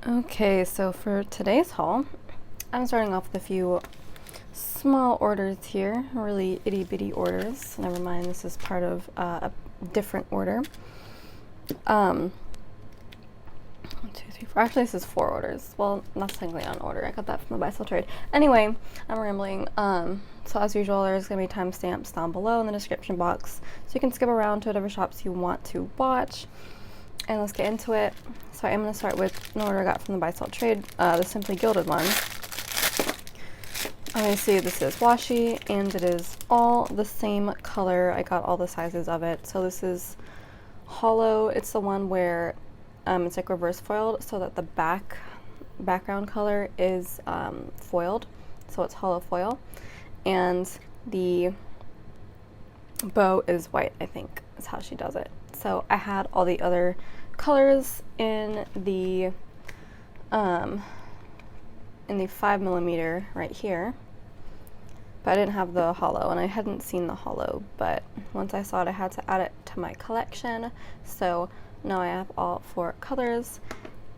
Okay, so for today's haul, I'm starting off with a few small orders here, really itty bitty orders. Never mind, this is part of a different order. 1, 2, 3, 4. Actually, this is 4 orders. Well, not technically on order. I got that from the buy sell trade. Anyway, I'm rambling. So as usual, there's gonna be timestamps down below in the description box, so you can skip around to whatever shops you want to watch. And let's get into it. So I'm going to start with an order I got from the buy sell trade, the Simply Gilded one. Obviously this is washi and it is all the same color. I got all the sizes of it. So this is hollow. It's the one where it's like reverse foiled so that the background color is foiled. So it's hollow foil. And the bow is white, I think is how she does it. So I had all the other colors in the 5mm right here, but I didn't have the hollow, and I hadn't seen the hollow, but once I saw it I had to add it to my collection. So now I have all 4 colors,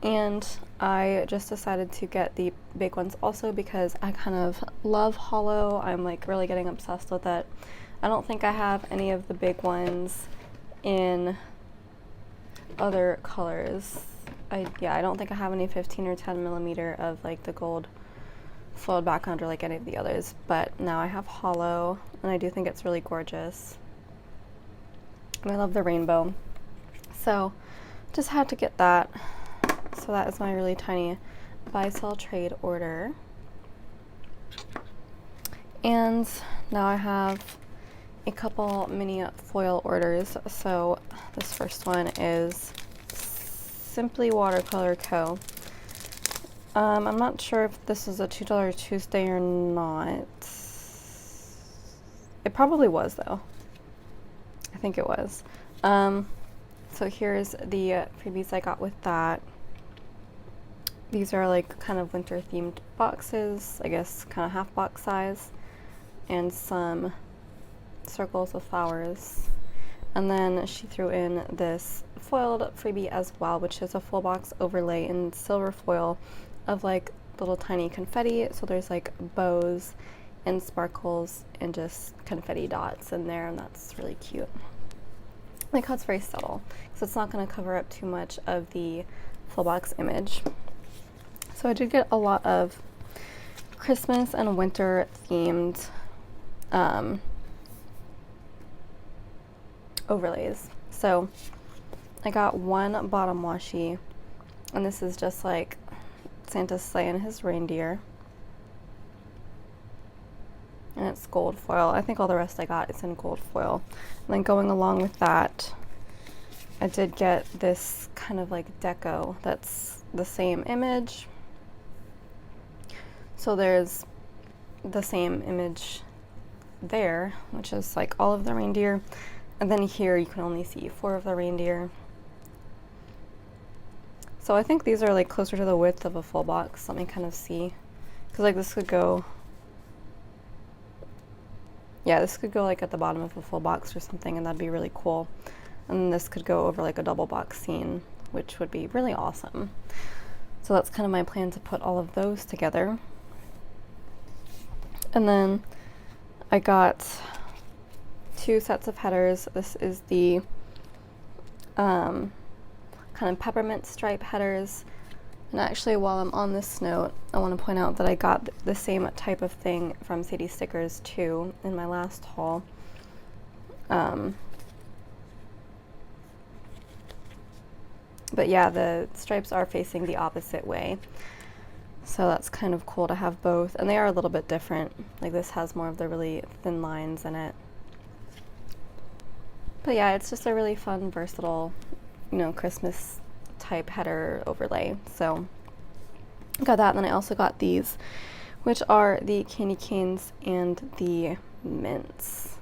and I just decided to get the big ones also because I kind of love hollow. I'm like really getting obsessed with it. I don't think I have any of the big ones in other colors. I don't think I have any 15 or 10mm of like the gold foiled background or like any of the others, but now I have hollow and I do think it's really gorgeous. And I love the rainbow. So just had to get that. So that is my really tiny buy sell trade order. And now I have a couple mini foil orders. So this first one is SimplyWatercolorCo. I'm not sure if this is a $2 Tuesday or not. It probably was though. I think it was. So here's the freebies I got with that. These are like kind of winter themed boxes, I guess kind of half box size, and some circles of flowers. And then she threw in this foiled freebie as well, which is a full box overlay in silver foil of like little tiny confetti. So there's like bows and sparkles and just confetti dots in there, and that's really cute. I like how it's very subtle, so it's not going to cover up too much of the full box image. So I did get a lot of Christmas and winter themed overlays. So I got one bottom washi, and this is just like Santa's sleigh and his reindeer, and it's gold foil. I think all the rest I got is in gold foil. And then going along with that, I did get this kind of like deco that's the same image. So there's the same image there, which is like all of the reindeer. And then here you can only see 4 of the reindeer. So I think these are like closer to the width of a full box. Let me kind of see. Because like this could go, yeah, this could go like at the bottom of a full box or something, and that'd be really cool. And then this could go over like a double box scene, which would be really awesome. So that's kind of my plan, to put all of those together. And then I got 2 sets of headers. This is the kind of peppermint stripe headers. And actually, while I'm on this note, I want to point out that I got the same type of thing from Sadie Stickers too in my last haul. But yeah, the stripes are facing the opposite way. So that's kind of cool to have both. And they are a little bit different. Like this has more of the really thin lines in it. But yeah, it's just a really fun, versatile, you know, Christmas type header overlay. So I got that, and then I also got these, which are the candy canes and the mints.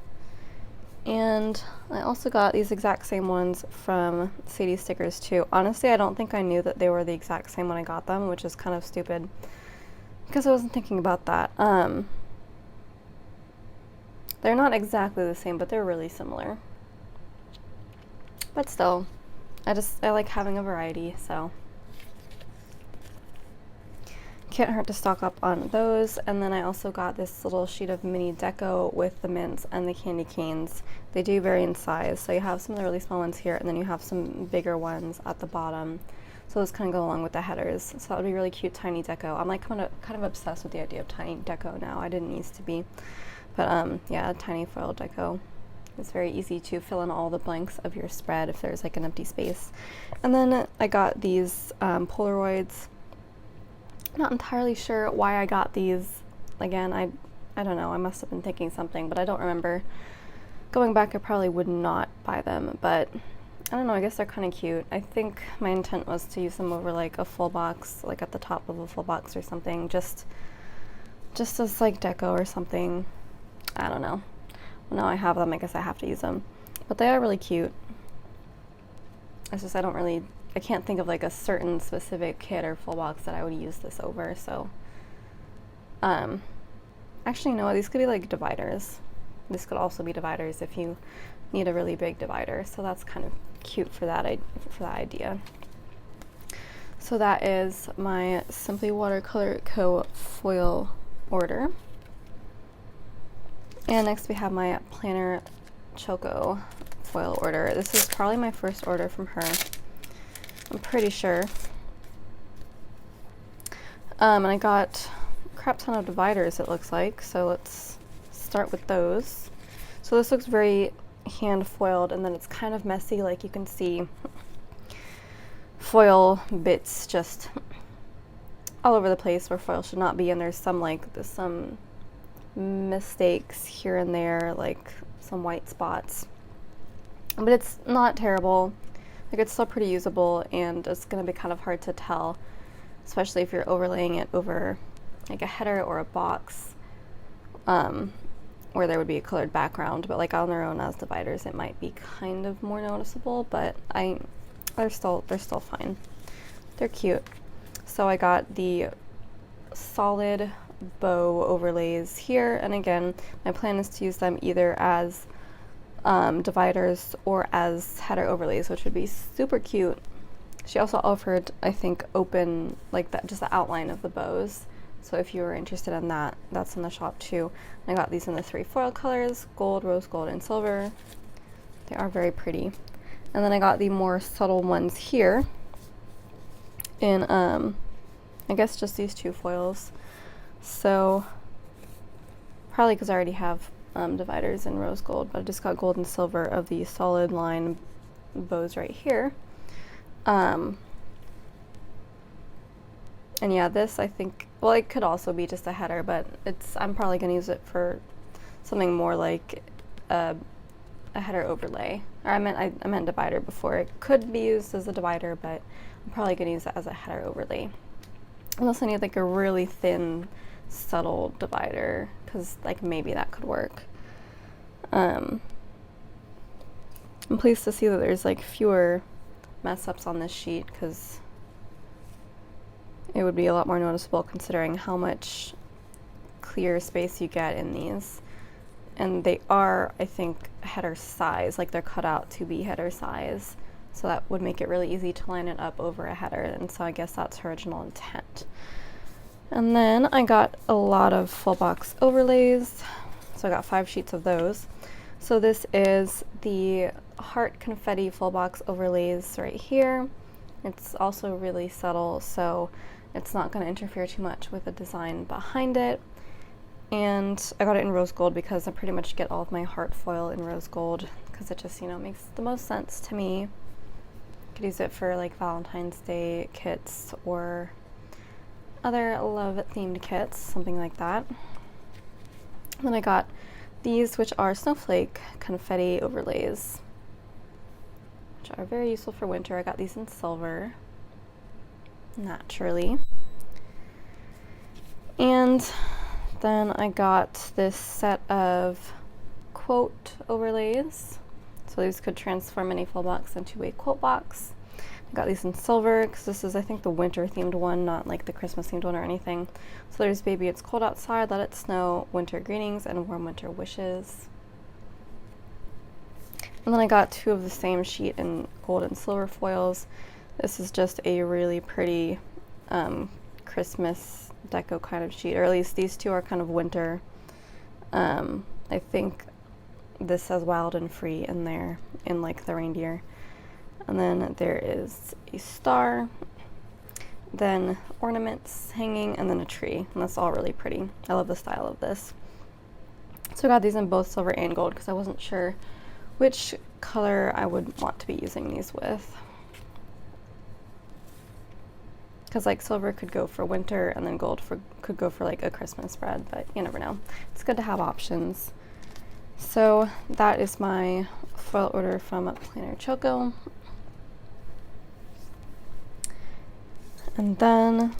And I also got these exact same ones from Sadie Stickers too. Honestly, I don't think I knew that they were the exact same when I got them, which is kind of stupid because I wasn't thinking about that. They're not exactly the same, but they're really similar. But still, I like having a variety, so can't hurt to stock up on those. And then I also got this little sheet of mini deco with the mints and the candy canes. They do vary in size, so you have some of the really small ones here, and then you have some bigger ones at the bottom. So those kind of go along with the headers. So that would be really cute tiny deco. I'm like kind of obsessed with the idea of tiny deco now. I didn't used to be, but yeah, tiny foil deco. It's very easy to fill in all the blanks of your spread if there's like an empty space. And then I got these Polaroids. I'm not entirely sure why I got these. Again, I don't know. I must have been thinking something, but I don't remember. Going back, I probably would not buy them, but I don't know. I guess they're kind of cute. I think my intent was to use them over like a full box, like at the top of a full box or something, just as like deco or something. I don't know. Well, now I have them, I guess I have to use them. But they are really cute. It's just I can't think of like a certain specific kit or full box that I would use this over, so. Actually, no, these could be like dividers. This could also be dividers if you need a really big divider, so that's kind of cute for that idea. So that is my SimplyWatercolorCo foil order. And next we have my planner Choco foil order. This is probably my first order from her, I'm pretty sure. And I got a crap ton of dividers, it looks like, so let's start with those. So this looks very hand foiled, and then it's kind of messy, like you can see foil bits just all over the place where foil should not be, and there's some mistakes here and there, like some white spots, but it's not terrible. Like, it's still pretty usable, and it's going to be kind of hard to tell, especially if you're overlaying it over like a header or a box where there would be a colored background. But like on their own as dividers, it might be kind of more noticeable, but they're still fine. They're cute. So I got the solid bow overlays here, and again, my plan is to use them either as dividers or as header overlays, which would be super cute. She also offered, I think, open, like that, just the outline of the bows, so if you were interested in that, that's in the shop too. And I got these in the 3 foil colors: gold, rose gold, and silver. They are very pretty. And then I got the more subtle ones here in I guess just these 2 foils. So probably because I already have dividers in rose gold, but I just got gold and silver of the solid line bows right here. And yeah, this, I think, well, it could also be just a header, but I'm probably going to use it for something more like a header overlay. Or I meant divider before. It could be used as a divider, but I'm probably going to use it as a header overlay. Unless I need like a really thin, subtle divider, because like maybe that could work. I'm pleased to see that there's like fewer mess ups on this sheet, because it would be a lot more noticeable considering how much clear space you get in these. And they are, I think, header size, like they're cut out to be header size, so that would make it really easy to line it up over a header, and so I guess that's her original intent. And then I got a lot of full box overlays, so I got 5 sheets of those. So this is the heart confetti full box overlays right here. It's also really subtle, so it's not going to interfere too much with the design behind it. And I got it in rose gold because I pretty much get all of my heart foil in rose gold, because it just, makes the most sense to me. Could use it for like Valentine's Day kits or other love themed kits, something like that. Then I got these, which are snowflake confetti overlays, which are very useful for winter. I got these in silver, naturally. And then I got this set of quote overlays. So these could transform any full box into a quote box. I got these in silver because this is, I think, the winter themed one, not like the Christmas themed one or anything. So there's Baby It's Cold Outside, Let It Snow, Winter Greetings, and Warm Winter Wishes. And then I got 2 of the same sheet in gold and silver foils. This is just a really pretty Christmas deco kind of sheet, or at least these two are kind of winter. I think this says wild and free in there, in like the reindeer. And then there is a star, then ornaments hanging, and then a tree. And that's all really pretty. I love the style of this. So I got these in both silver and gold because I wasn't sure which color I would want to be using these with. Because like silver could go for winter and then gold could go for like a Christmas spread, but you never know. It's good to have options. So that is my foil order from Planner Choco. And then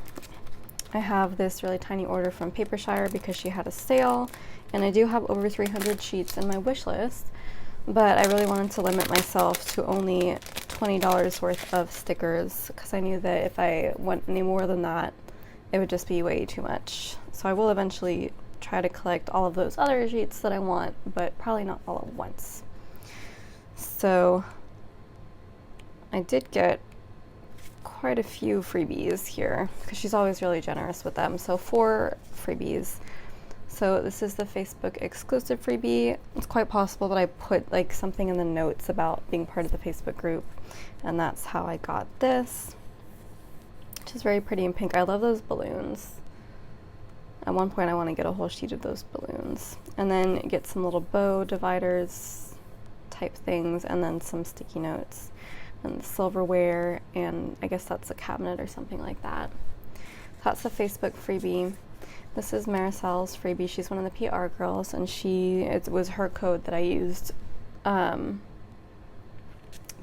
I have this really tiny order from Papershire because she had a sale, and I do have over 300 sheets in my wish list, but I really wanted to limit myself to only $20 worth of stickers because I knew that if I went any more than that, it would just be way too much. So I will eventually try to collect all of those other sheets that I want, but probably not all at once. So I did get quite a few freebies here because she's always really generous with them. So 4 freebies. So this is the Facebook exclusive freebie. It's quite possible that I put like something in the notes about being part of the Facebook group, and that's how I got this, which is very pretty in pink. I love those balloons. At one point I want to get a whole sheet of those balloons, and then get some little bow dividers type things, and then some sticky notes and silverware, and I guess that's a cabinet or something like that. That's the Facebook freebie. This is Maricel's freebie. She's one of the PR girls, and it was her code that I used to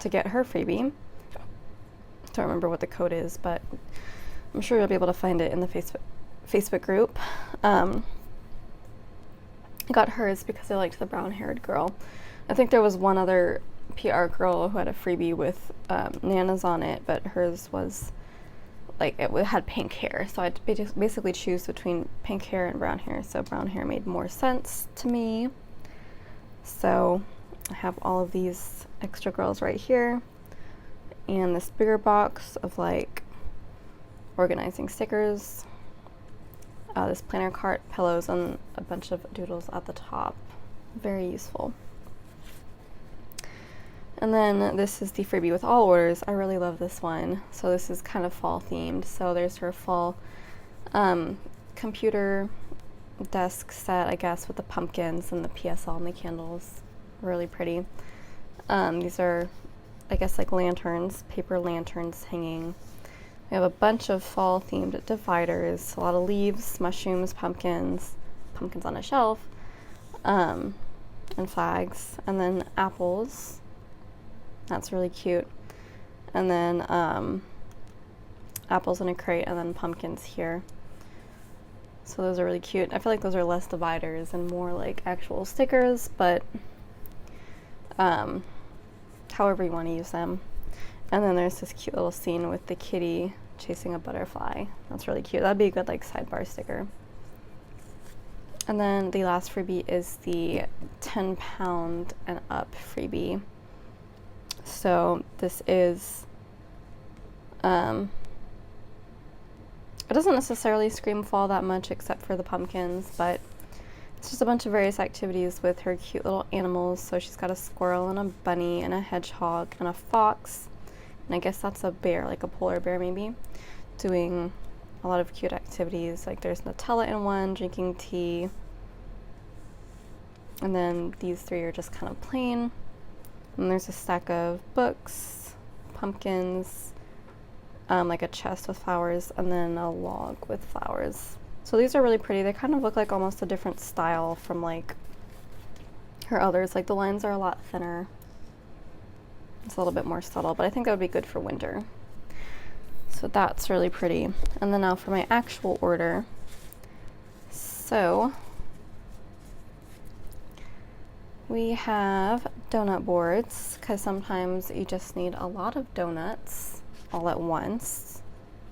get her freebie. Don't remember what the code is, but I'm sure you'll be able to find it in the Facebook group. I got hers because I liked the brown-haired girl. I think there was one other PR girl who had a freebie with Nana's on it, but hers was like it had pink hair, so I had to basically choose between pink hair and brown hair. So brown hair made more sense to me. So I have all of these extra girls right here, and this bigger box of like organizing stickers, this planner cart, pillows, and a bunch of doodles at the top. Very useful. And then this is the freebie with all orders. I really love this one. So this is kind of fall themed. So there's her fall computer desk set, I guess, with the pumpkins and the PSL and the candles. Really pretty. These are, I guess, like lanterns, paper lanterns hanging. We have a bunch of fall themed dividers, a lot of leaves, mushrooms, pumpkins on a shelf, and flags, and then apples. That's really cute. And then apples in a crate, and then pumpkins here. So those are really cute. I feel like those are less dividers and more like actual stickers, but however you want to use them. And then there's this cute little scene with the kitty chasing a butterfly. That's really cute. That'd be a good like sidebar sticker. And then the last freebie is the 10-pound and up freebie. So this is, it doesn't necessarily scream fall that much except for the pumpkins, but it's just a bunch of various activities with her cute little animals. So she's got a squirrel and a bunny and a hedgehog and a fox, and I guess that's a bear, like a polar bear maybe, doing a lot of cute activities. Like there's Nutella in one, drinking tea, and then these 3 are just kind of plain. And there's a stack of books, pumpkins, like a chest with flowers, and then a log with flowers. So these are really pretty. They kind of look like almost a different style from like her others. Like the lines are a lot thinner. It's a little bit more subtle, but I think that would be good for winter. So that's really pretty. And then now for my actual order. So we have donut boards, because sometimes you just need a lot of donuts all at once,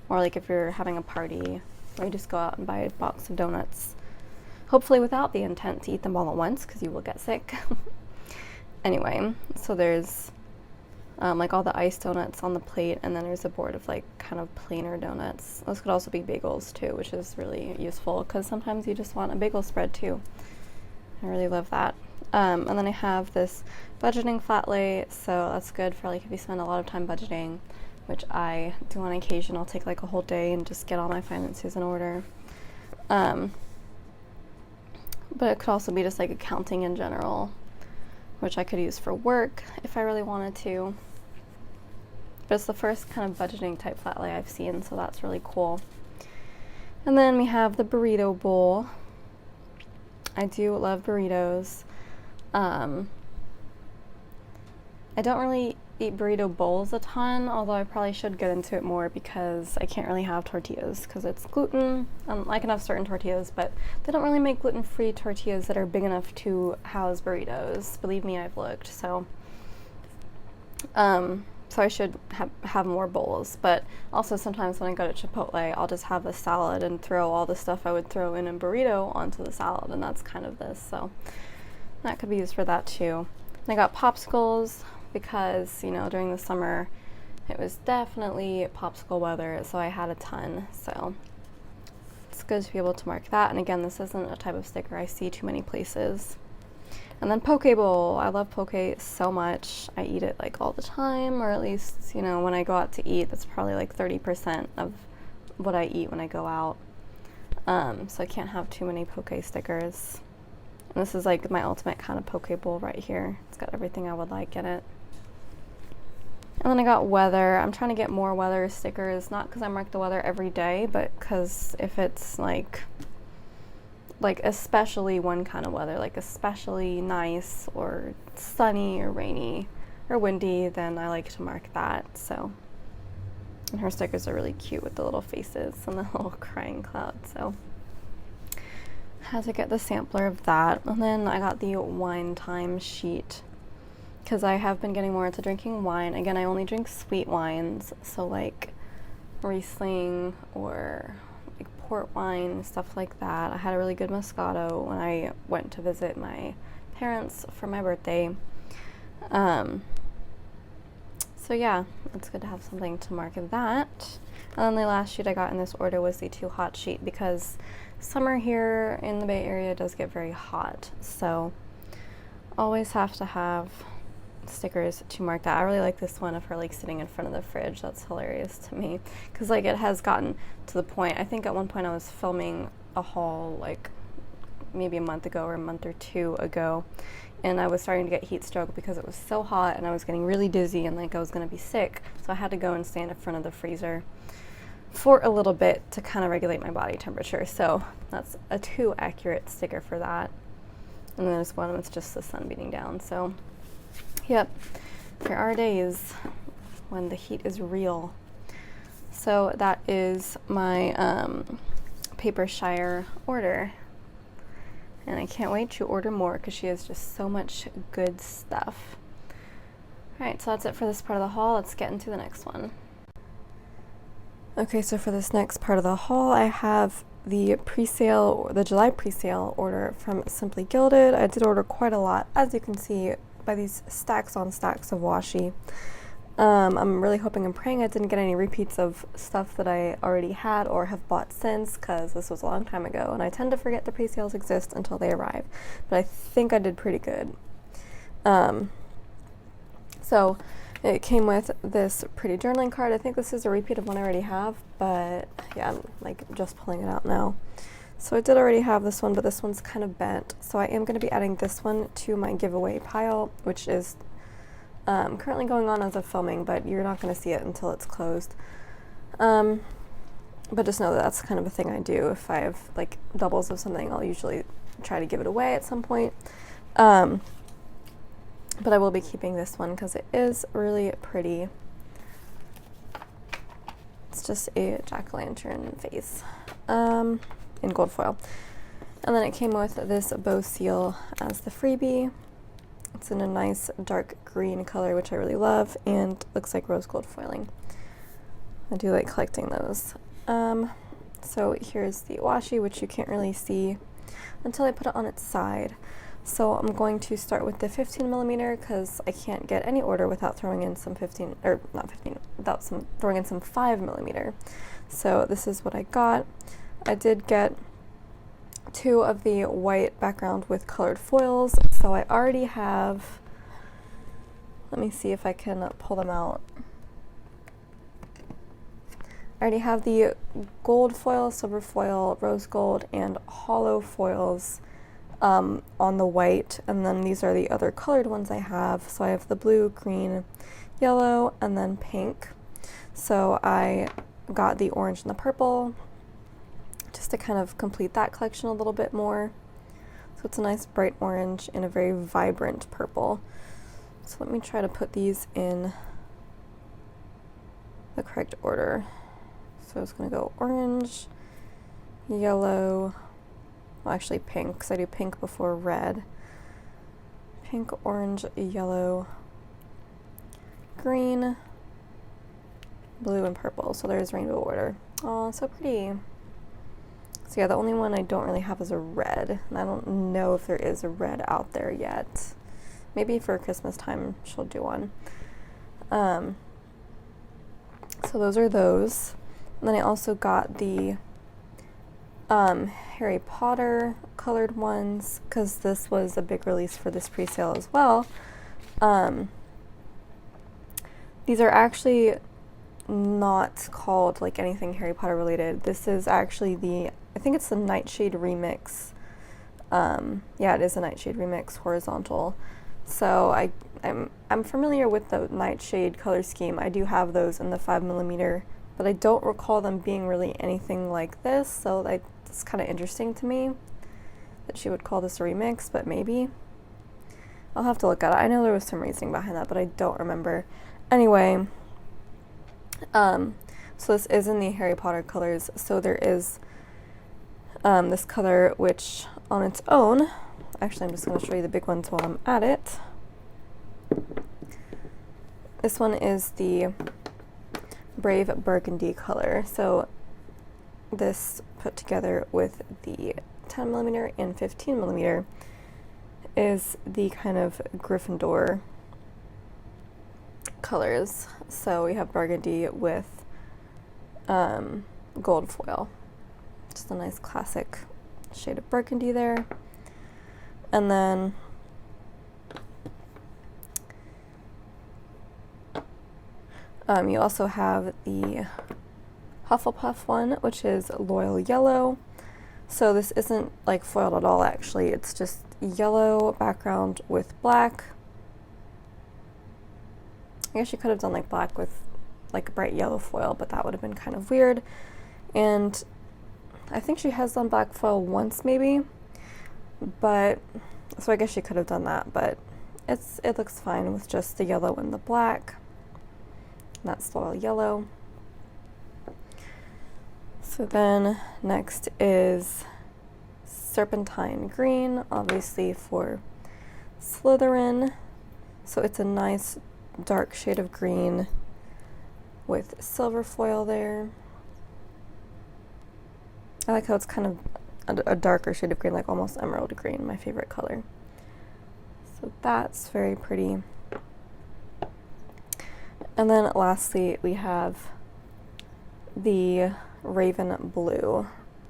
or like if you're having a party, or you just go out and buy a box of donuts, hopefully without the intent to eat them all at once, because you will get sick. Anyway, so there's like all the ice donuts on the plate, and then there's a board of like kind of plainer donuts. Those could also be bagels too, which is really useful because sometimes you just want a bagel spread too. I really love that. And then I have this budgeting flat lay, so that's good for like if you spend a lot of time budgeting, which I do on occasion. I'll take like a whole day and just get all my finances in order. But it could also be just like accounting in general, which I could use for work if I really wanted to. But it's the first kind of budgeting type flat lay I've seen, so that's really cool. And then we have the burrito bowl. I do love burritos. I don't really eat burrito bowls a ton, although I probably should get into it more because I can't really have tortillas because it's gluten. I can have certain tortillas, but they don't really make gluten-free tortillas that are big enough to house burritos. Believe me, I've looked. So I should have more bowls. But also sometimes when I go to Chipotle, I'll just have a salad and throw all the stuff I would throw in a burrito onto the salad, and that's kind of this. So that could be used for that too. And I got popsicles because, you know, during the summer it was definitely popsicle weather, so I had a ton. So it's good to be able to mark that. And again, this isn't a type of sticker I see too many places. And then poke bowl. I love poke so much. I eat it like all the time, or at least, you know, when I go out to eat, that's probably like 30% of what I eat when I go out. So I can't have too many poke stickers. And this is like my ultimate kind of poke bowl right here. It's got everything I would like in it. And then I got weather. I'm trying to get more weather stickers, not because I mark the weather every day, but because if it's like especially one kind of weather, like especially nice or sunny or rainy or windy, then I like to mark that. So, and her stickers are really cute with the little faces and the little crying cloud. So had to get the sampler of that. And then I got the wine time sheet because I have been getting more into drinking wine. Again, I only drink sweet wines, so like Riesling or like port wine, stuff like that. I had a really good Moscato when I went to visit my parents for my birthday. So yeah, it's good to have something to mark that. And then the last sheet I got in this order was the Too Hot sheet because summer here in the Bay Area does get very hot. So always have to have stickers to mark that. I really like this one of her like sitting in front of the fridge. That's hilarious to me because like it has gotten to the point, I think at one point I was filming a haul like maybe a month ago or a month or two ago, and I was starting to get heat stroke because it was so hot and I was getting really dizzy and like I was going to be sick, so I had to go and stand in front of the freezer for a little bit to kind of regulate my body temperature. So that's a too accurate sticker for that. And then there's one that's just the sun beating down. So yep, there are days when the heat is real. So that is my Papershire order. And I can't wait to order more because she has just so much good stuff. Alright, so that's it for this part of the haul. Let's get into the next one. Okay, so for this next part of the haul, I have the pre-sale, the July pre-sale order from Simply Gilded. I did order quite a lot, as you can see by these stacks on stacks of washi. I'm really hoping and praying I didn't get any repeats of stuff that I already had or have bought since, because this was a long time ago, and I tend to forget the pre-sales exist until they arrive. But I think I did pretty good. So it came with this pretty journaling card. I think this is a repeat of one I already have, but yeah, I'm like just pulling it out now. So I did already have this one, but this one's kind of bent. So I am going to be adding this one to my giveaway pile, which is currently going on as of filming, but you're not going to see it until it's closed. But just know that that's kind of a thing I do. If I have like doubles of something, I'll usually try to give it away at some point. But I will be keeping this one because it is really pretty. It's just a jack-o'-lantern face in gold foil. And then it came with this bow seal as the freebie. It's in a nice dark green color, which I really love, and looks like rose gold foiling. I do like collecting those. So here's the washi, which you can't really see until I put it on its side. So I'm going to start with the 15 millimeter because I can't get any order without throwing in some 15, or not 15, without throwing in some 5 millimeter. So this is what I got. I did get 2 of the white background with colored foils, so I already have, let me see if I can pull them out. I already have the gold foil, silver foil, rose gold, and hollow foils on the white, and then these are the other colored ones I have. So I have the blue, green, yellow, and then pink. So I got the orange and the purple just to kind of complete that collection a little bit more. So it's a nice bright orange and a very vibrant purple. So let me try to put these in the correct order. So it's going to go orange, yellow, well actually pink, because I do pink before red. Pink, orange, yellow, green, blue, and purple. So there's rainbow order. Oh, so pretty. So yeah, the only one I don't really have is a red, and I don't know if there is a red out there yet. Maybe for Christmas time she'll do one. So those are those. And then I also got the Harry Potter colored ones, because this was a big release for this pre-sale as well. These are actually not called like anything Harry Potter related. This is actually the, I think it's the Nightshade Remix. Yeah, it is a Nightshade Remix horizontal. So I'm familiar with the Nightshade color scheme. I do have those in the 5 millimeter, but I don't recall them being really anything like this, so it's kind of interesting to me that she would call this a remix, but maybe. I'll have to look at it. I know there was some reasoning behind that, but I don't remember. Anyway, so this is in the Harry Potter colors. So there is this color, which on its own, actually I'm just going to show you the big ones while I'm at it. This one is the Brave Burgundy color. So this put together with the 10 millimeter and 15 millimeter is the kind of Gryffindor colors. So we have burgundy with gold foil. Just a nice classic shade of burgundy there. And then you also have the Hufflepuff one, which is Loyal Yellow. So this isn't like foiled at all, actually. It's just yellow background with black. I guess you could have done like black with like bright yellow foil, but that would have been kind of weird. And I think she has done black foil once maybe, but so I guess she could have done that, but it looks fine with just the yellow and the black. And that's Loyal Yellow. So then next is Serpentine Green, obviously for Slytherin. So it's a nice dark shade of green with silver foil there. I like how it's kind of a darker shade of green, like almost emerald green, my favorite color. So that's very pretty. And then lastly, we have the Raven Blue,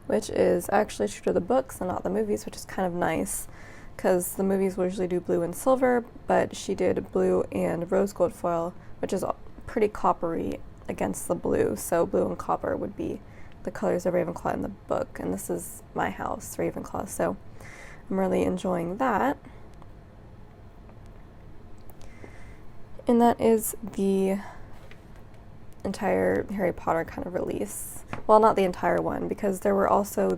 which is actually true to the books and not the movies, which is kind of nice, because the movies will usually do blue and silver, but she did blue and rose gold foil, which is pretty coppery against the blue, so blue and copper would be the colors of Ravenclaw in the book, and this is my house, Ravenclaw, so I'm really enjoying that. And that is the entire Harry Potter kind of release. Well, not the entire one, because there were also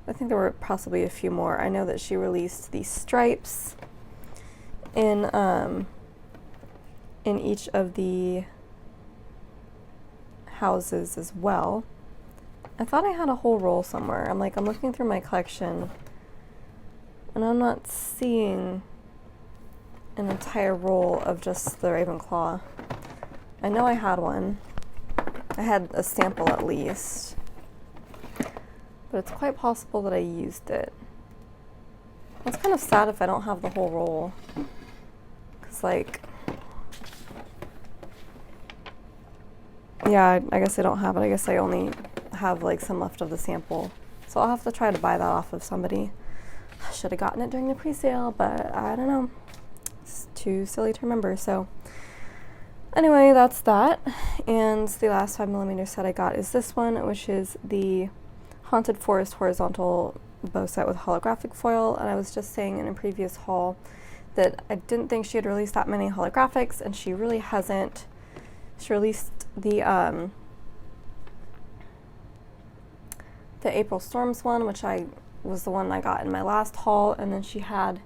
I think there were possibly a few more. I know that she released the stripes in each of the houses as well. I thought I had a whole roll somewhere. I'm looking through my collection and I'm not seeing an entire roll of just the Ravenclaw. I know I had one. I had a sample at least. But it's quite possible that I used it. It's kind of sad if I don't have the whole roll. Because, like, yeah, I guess I don't have it. I guess I only have, like, some left of the sample. So I'll have to try to buy that off of somebody. I should have gotten it during the pre-sale, but I don't know. It's too silly to remember. So anyway, that's that. And the last 5mm set I got is this one, which is the Haunted Forest Horizontal Bow Set with holographic foil. And I was just saying in a previous haul that I didn't think she had released that many holographics, and she really hasn't. She released the April Storms one, which was the one I got in my last haul, and then she had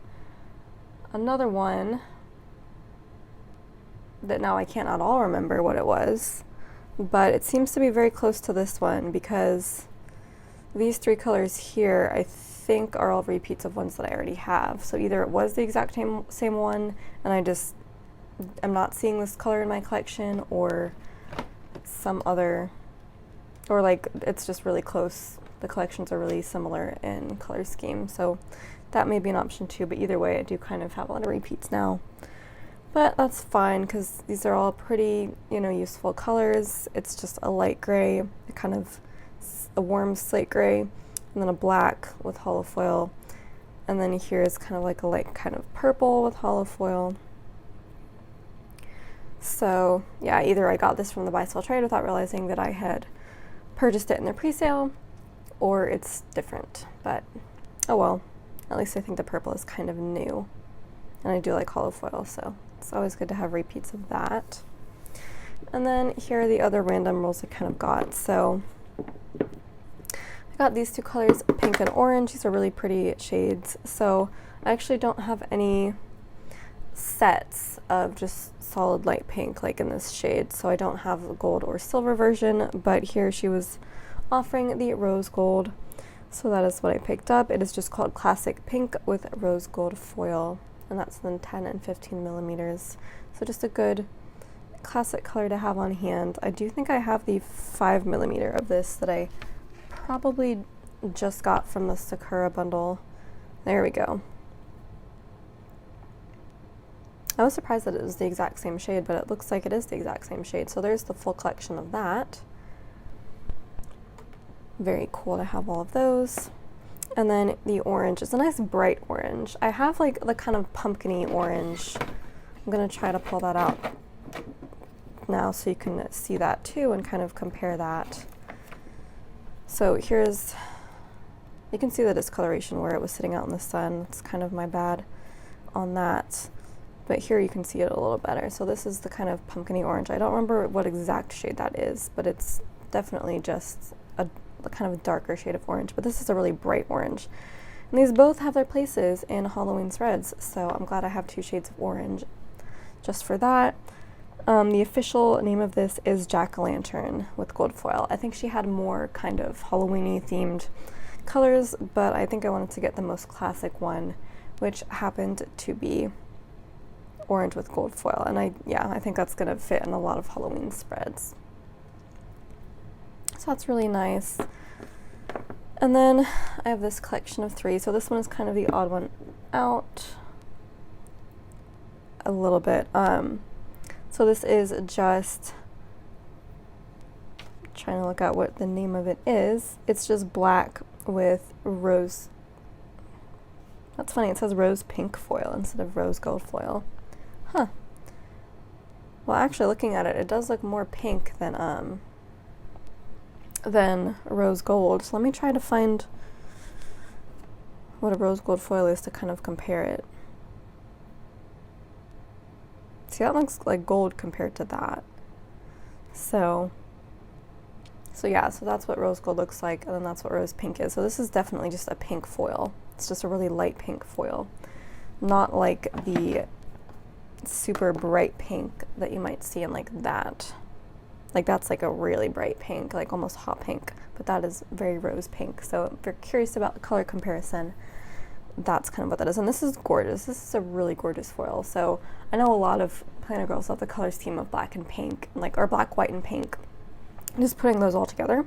another one that now I can't at all remember what it was, but it seems to be very close to this one because these three colors here I think are all repeats of ones that I already have. So either it was the exact same one and I'm not seeing this color in my collection, or some other, or like it's just really close. The collections are really similar in color scheme, so that may be an option too, but either way I do kind of have a lot of repeats now. But that's fine because these are all pretty, useful colors. It's just a light gray, kind of a warm slate gray, and then a black with hollow foil. And then here is kind of like a light kind of purple with hollow foil. So yeah, either I got this from the buy sell trade without realizing that I had purchased it in the pre-sale, or it's different, but oh well. At least I think the purple is kind of new, and I do like hollow foil, so it's always good to have repeats of that. And then here are the other random rolls I kind of got. So I got these two colors, pink and orange. These are really pretty shades. So I actually don't have any sets of just solid light pink like in this shade, so I don't have a gold or silver version, but here she was offering the rose gold, so that is what I picked up. It is just called Classic Pink with rose gold foil, and that's then 10 and 15mm. So just a good classic color to have on hand. I do think I have the 5mm of this that I probably just got from the Sakura bundle. There we go. I was surprised that it was the exact same shade, but it looks like it is the exact same shade. So there's the full collection of that. Very cool to have all of those. And then the orange is a nice bright orange. I have like the kind of pumpkin-y orange. I'm gonna try to pull that out now so you can see that too and kind of compare that. So here's, you can see the discoloration where it was sitting out in the sun. It's kind of my bad on that. But here you can see it a little better. So this is the kind of pumpkin-y orange. I don't remember what exact shade that is, but it's definitely just a kind of darker shade of orange. But this is a really bright orange. And these both have their places in Halloween threads, so I'm glad I have two shades of orange just for that. The official name of this is Jack-o'-lantern with gold foil. I think she had more kind of Halloween-y themed colors, but I think I wanted to get the most classic one, which happened to be orange with gold foil, and I think that's gonna fit in a lot of Halloween spreads. So that's really nice. And then I have this collection of three. So this one is kind of the odd one out a little bit. So this is just trying to look at what the name of it is. It's just black with rose. That's funny. It says rose pink foil instead of rose gold foil. Huh. Well, actually, looking at it, it does look more pink than rose gold. So let me try to find what a rose gold foil is to kind of compare it. See, that looks like gold compared to that. So yeah, so that's what rose gold looks like, and then that's what rose pink is. So this is definitely just a pink foil. It's just a really light pink foil, not like the super bright pink that you might see in like that. Like that's like a really bright pink, like almost hot pink, but that is very rose pink. So if you're curious about the color comparison, that's kind of what that is. And this is gorgeous. This is a really gorgeous foil. So I know a lot of planner girls love the color scheme of black and pink, like, or black, white, and pink. Just putting those all together.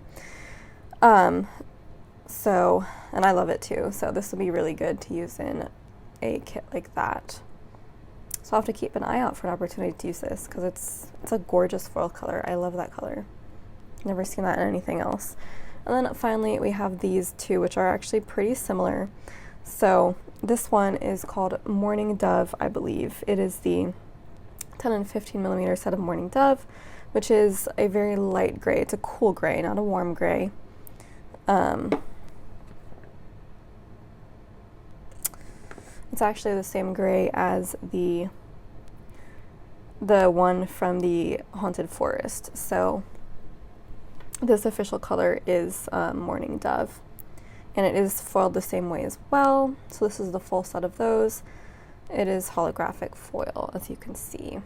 So, and I love it too. So this will be really good to use in a kit like that. So I'll have to keep an eye out for an opportunity to use this because it's a gorgeous foil color. I love that color. Never seen that in anything else. And then finally we have these two, which are actually pretty similar. So this one is called Morning Dove, I believe. It is the 10 and 15 millimeter set of Morning Dove, which is a very light gray. It's a cool gray, not a warm gray. It's actually the same gray as the one from the Haunted Forest. So this official color is Morning Dove, and it is foiled the same way as well. So this is the full set of those. It is holographic foil, as you can see.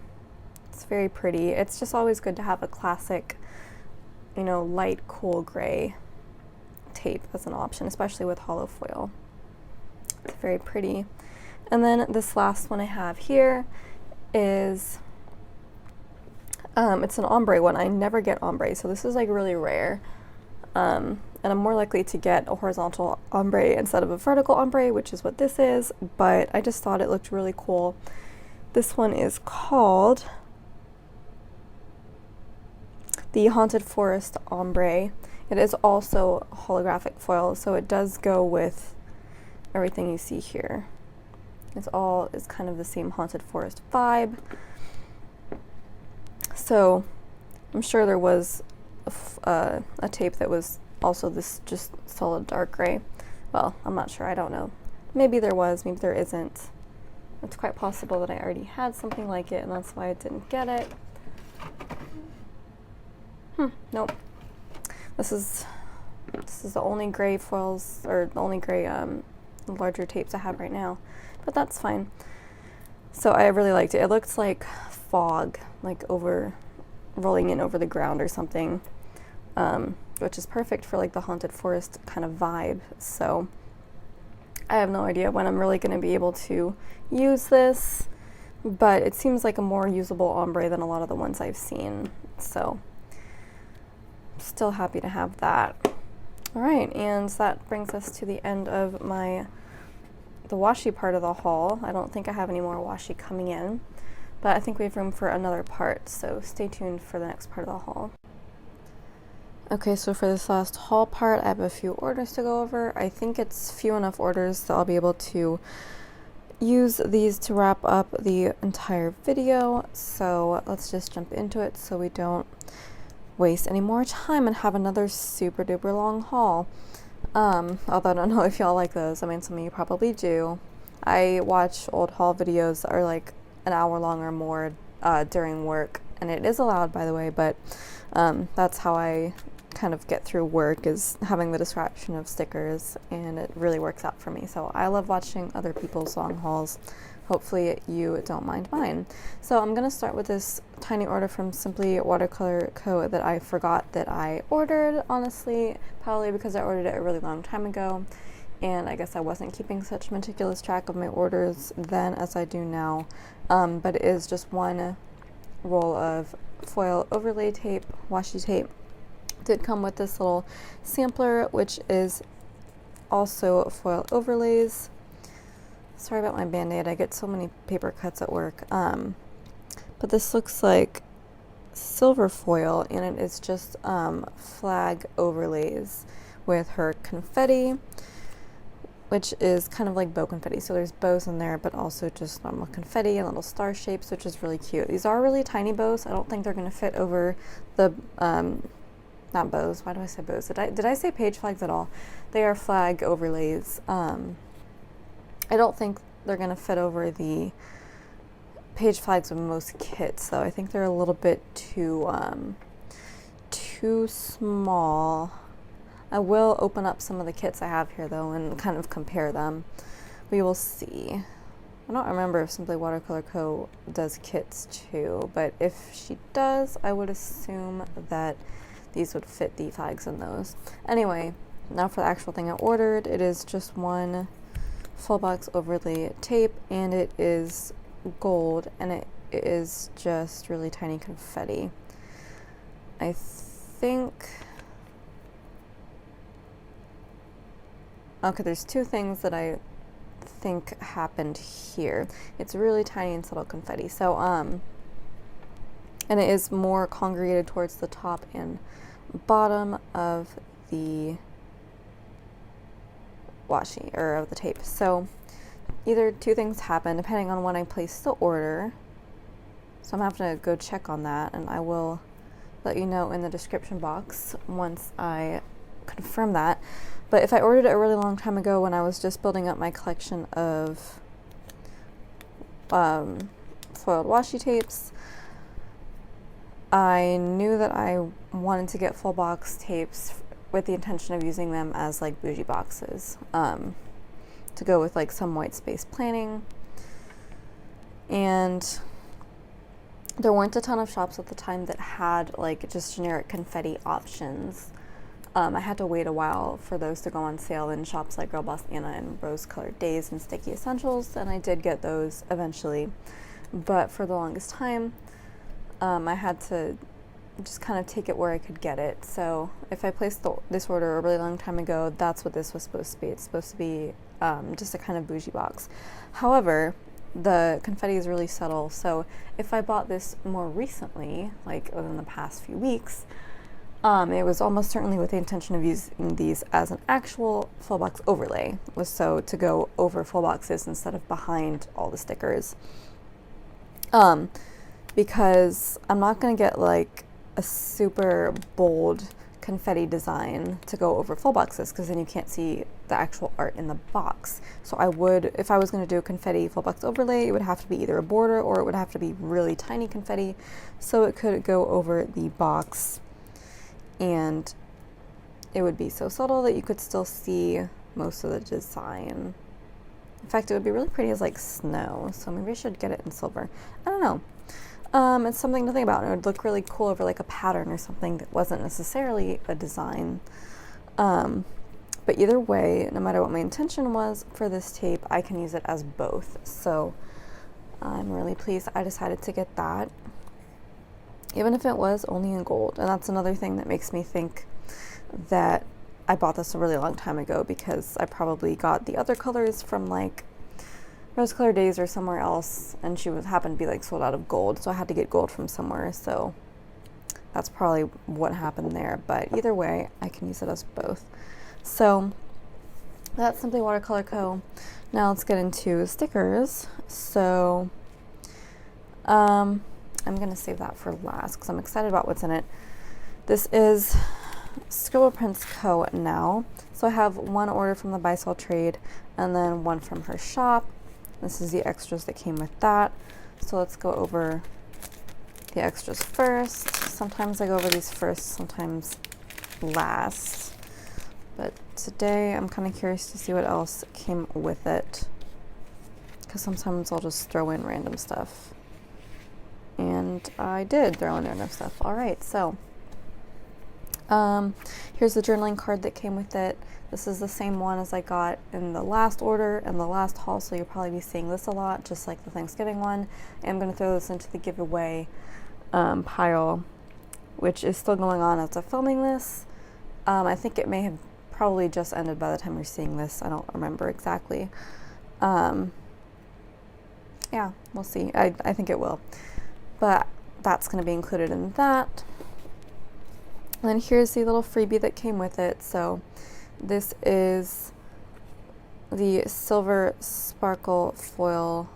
It's very pretty. It's just always good to have a classic, you know, light, cool gray tape as an option, especially with holo foil. It's very pretty. And then this last one I have here is, it's an ombre one. I never get ombre, so this is like really rare. And I'm more likely to get a horizontal ombre instead of a vertical ombre, which is what this is, but I just thought it looked really cool. This one is called the Haunted Forest Ombre. It is also holographic foil, so it does go with everything you see here. It's kind of the same Haunted Forest vibe. So I'm sure there was a tape that was also this just solid dark gray. Well, I'm not sure, I don't know. Maybe there was, maybe there isn't. It's quite possible that I already had something like it and that's why I didn't get it. Nope. This is the only gray foils, or the only gray larger tapes I have right now, but that's fine. So I really liked it. It looks like fog, like rolling in over the ground or something, which is perfect for like the Haunted Forest kind of vibe. So I have no idea when I'm really going to be able to use this, but it seems like a more usable ombre than a lot of the ones I've seen. So still happy to have that. All right, and that brings us to the end of the washi part of the haul. I don't think I have any more washi coming in, but I think we have room for another part, so stay tuned for the next part of the haul. Okay, so for this last haul part, I have a few orders to go over. I think it's few enough orders that I'll be able to use these to wrap up the entire video, so let's just jump into it so we don't waste any more time and have another super duper long haul. Although I don't know if y'all like those. I mean, some of you probably do. I watch old haul videos that are like an hour long or more during work, and it is allowed, by the way, but that's how I kind of get through work, is having the distraction of stickers, and it really works out for me. So I love watching other people's long hauls. Hopefully you don't mind mine. So I'm gonna start with this tiny order from SimplyWatercolorCo that I forgot that I ordered, honestly, probably because I ordered it a really long time ago, and I guess I wasn't keeping such meticulous track of my orders then as I do now. But it is just one roll of foil overlay tape, washi tape. It did come with this little sampler, which is also foil overlays. Sorry about my band-aid, I get so many paper cuts at work. But this looks like silver foil, and it is just flag overlays with her confetti, which is kind of like bow confetti. So there's bows in there, but also just normal confetti and little star shapes, which is really cute. These are really tiny bows. I don't think they're going to fit over the, not bows, why do I say bows? Did I say page flags at all? They are flag overlays. I don't think they're going to fit over the page flags of most kits, though. I think they're a little bit too small. I will open up some of the kits I have here, though, and kind of compare them. We will see. I don't remember if SimplyWatercolorCo does kits too, but if she does, I would assume that these would fit the flags in those. Anyway, now for the actual thing I ordered. It is just one full box overlay tape, and it is gold, and it is just really tiny confetti. I think, okay, there's two things that I think happened here. It's really tiny and subtle confetti. So, and it is more congregated towards the top and bottom of the washi, or of the tape. So either two things happen depending on when I place the order. So I'm having to go check on that, and I will let you know in the description box once I confirm that. But if I ordered it a really long time ago when I was just building up my collection of foiled washi tapes, I knew that I wanted to get full box tapes with the intention of using them as like bougie boxes, to go with like some white space planning. And there weren't a ton of shops at the time that had like just generic confetti options. I had to wait a while for those to go on sale in shops like Girl Boss Anna and Rose Colored Days and Sticky Essentials, and I did get those eventually. But for the longest time, I had to just kind of take it where I could get it. So if I placed this order a really long time ago, that's what this was supposed to be. It's supposed to be just a kind of bougie box. However, the confetti is really subtle, so if I bought this more recently, like within the past few weeks, it was almost certainly with the intention of using these as an actual full box overlay, was so to go over full boxes instead of behind all the stickers. Because I'm not going to get like a super bold confetti design to go over full boxes, because then you can't see the actual art in the box. So I would, if I was going to do a confetti full box overlay, it would have to be either a border or it would have to be really tiny confetti so it could go over the box, and it would be so subtle that you could still see most of the design. In fact, it would be really pretty as like snow, so maybe I should get it in silver. I don't know. It's something to think about. It would look really cool over like a pattern or something that wasn't necessarily a design. But either way, no matter what my intention was for this tape, I can use it as both. So I'm really pleased I decided to get that, even if it was only in gold. And that's another thing that makes me think that I bought this a really long time ago, because I probably got the other colors from like Rose Colored Days or somewhere else, and she happened to be like sold out of gold, so I had to get gold from somewhere. So that's probably what happened there. But either way, I can use it as both. So that's Simply Watercolor Co. Now let's get into stickers. So I'm gonna save that for last because I'm excited about what's in it. This is ScribblePrintsCo now. So I have one order from the Buy Sell Trade and then one from her shop. This is the extras that came with that. So let's go over the extras first. Sometimes I go over these first, sometimes last. But today I'm kind of curious to see what else came with it, because sometimes I'll just throw in random stuff. And I did throw in random stuff. All right, so here's the journaling card that came with it. This is the same one as I got in the last order and the last haul, so you'll probably be seeing this a lot, just like the Thanksgiving one. And I'm going to throw this into the giveaway pile, which is still going on as I'm filming this. I think it may have probably just ended by the time you're seeing this. I don't remember exactly. Yeah, we'll see. I think it will. But that's going to be included in that. And then here's the little freebie that came with it. So this is the Silver Sparkle Foil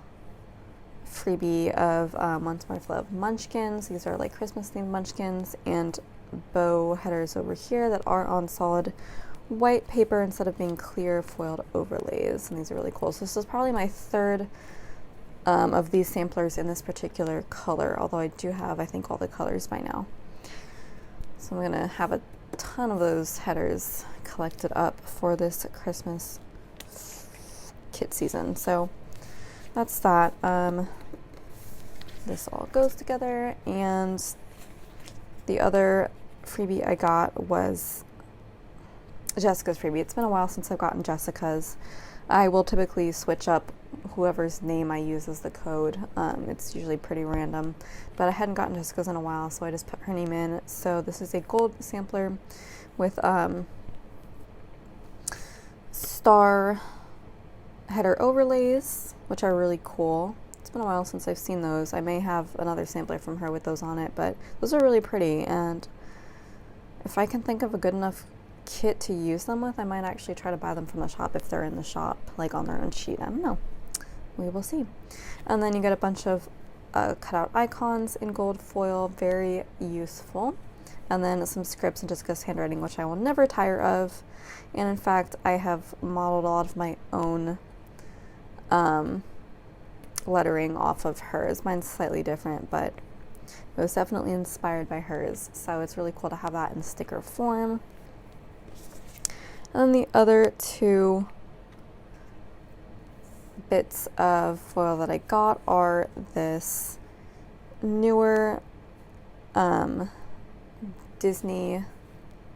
freebie of Once More Love Munchkins. These are like Christmas themed munchkins, and bow headers over here that are on solid white paper instead of being clear foiled overlays. And these are really cool. So this is probably my third of these samplers in this particular color, although I do have, I think, all the colors by now. So I'm gonna have a ton of those headers collected up for this Christmas kit season. So that's that. This all goes together, and the other freebie I got was Jessica's freebie. It's been a while since I've gotten Jessica's. I will typically switch up whoever's name I use as the code. It's usually pretty random, but I hadn't gotten Jessica's in a while, so I just put her name in. So this is a gold sampler with star header overlays, which are really cool. It's been a while since I've seen those. I may have another sampler from her with those on it, but those are really pretty, and if I can think of a good enough kit to use them with, I might actually try to buy them from the shop if they're in the shop, like on their own sheet. I don't know. We will see. And then you get a bunch of cutout icons in gold foil, very useful. And then some scripts in Jessica's handwriting, which I will never tire of. And in fact, I have modeled a lot of my own lettering off of hers. Mine's slightly different, but it was definitely inspired by hers. So it's really cool to have that in sticker form. And then the other two bits of foil that I got are this newer Disney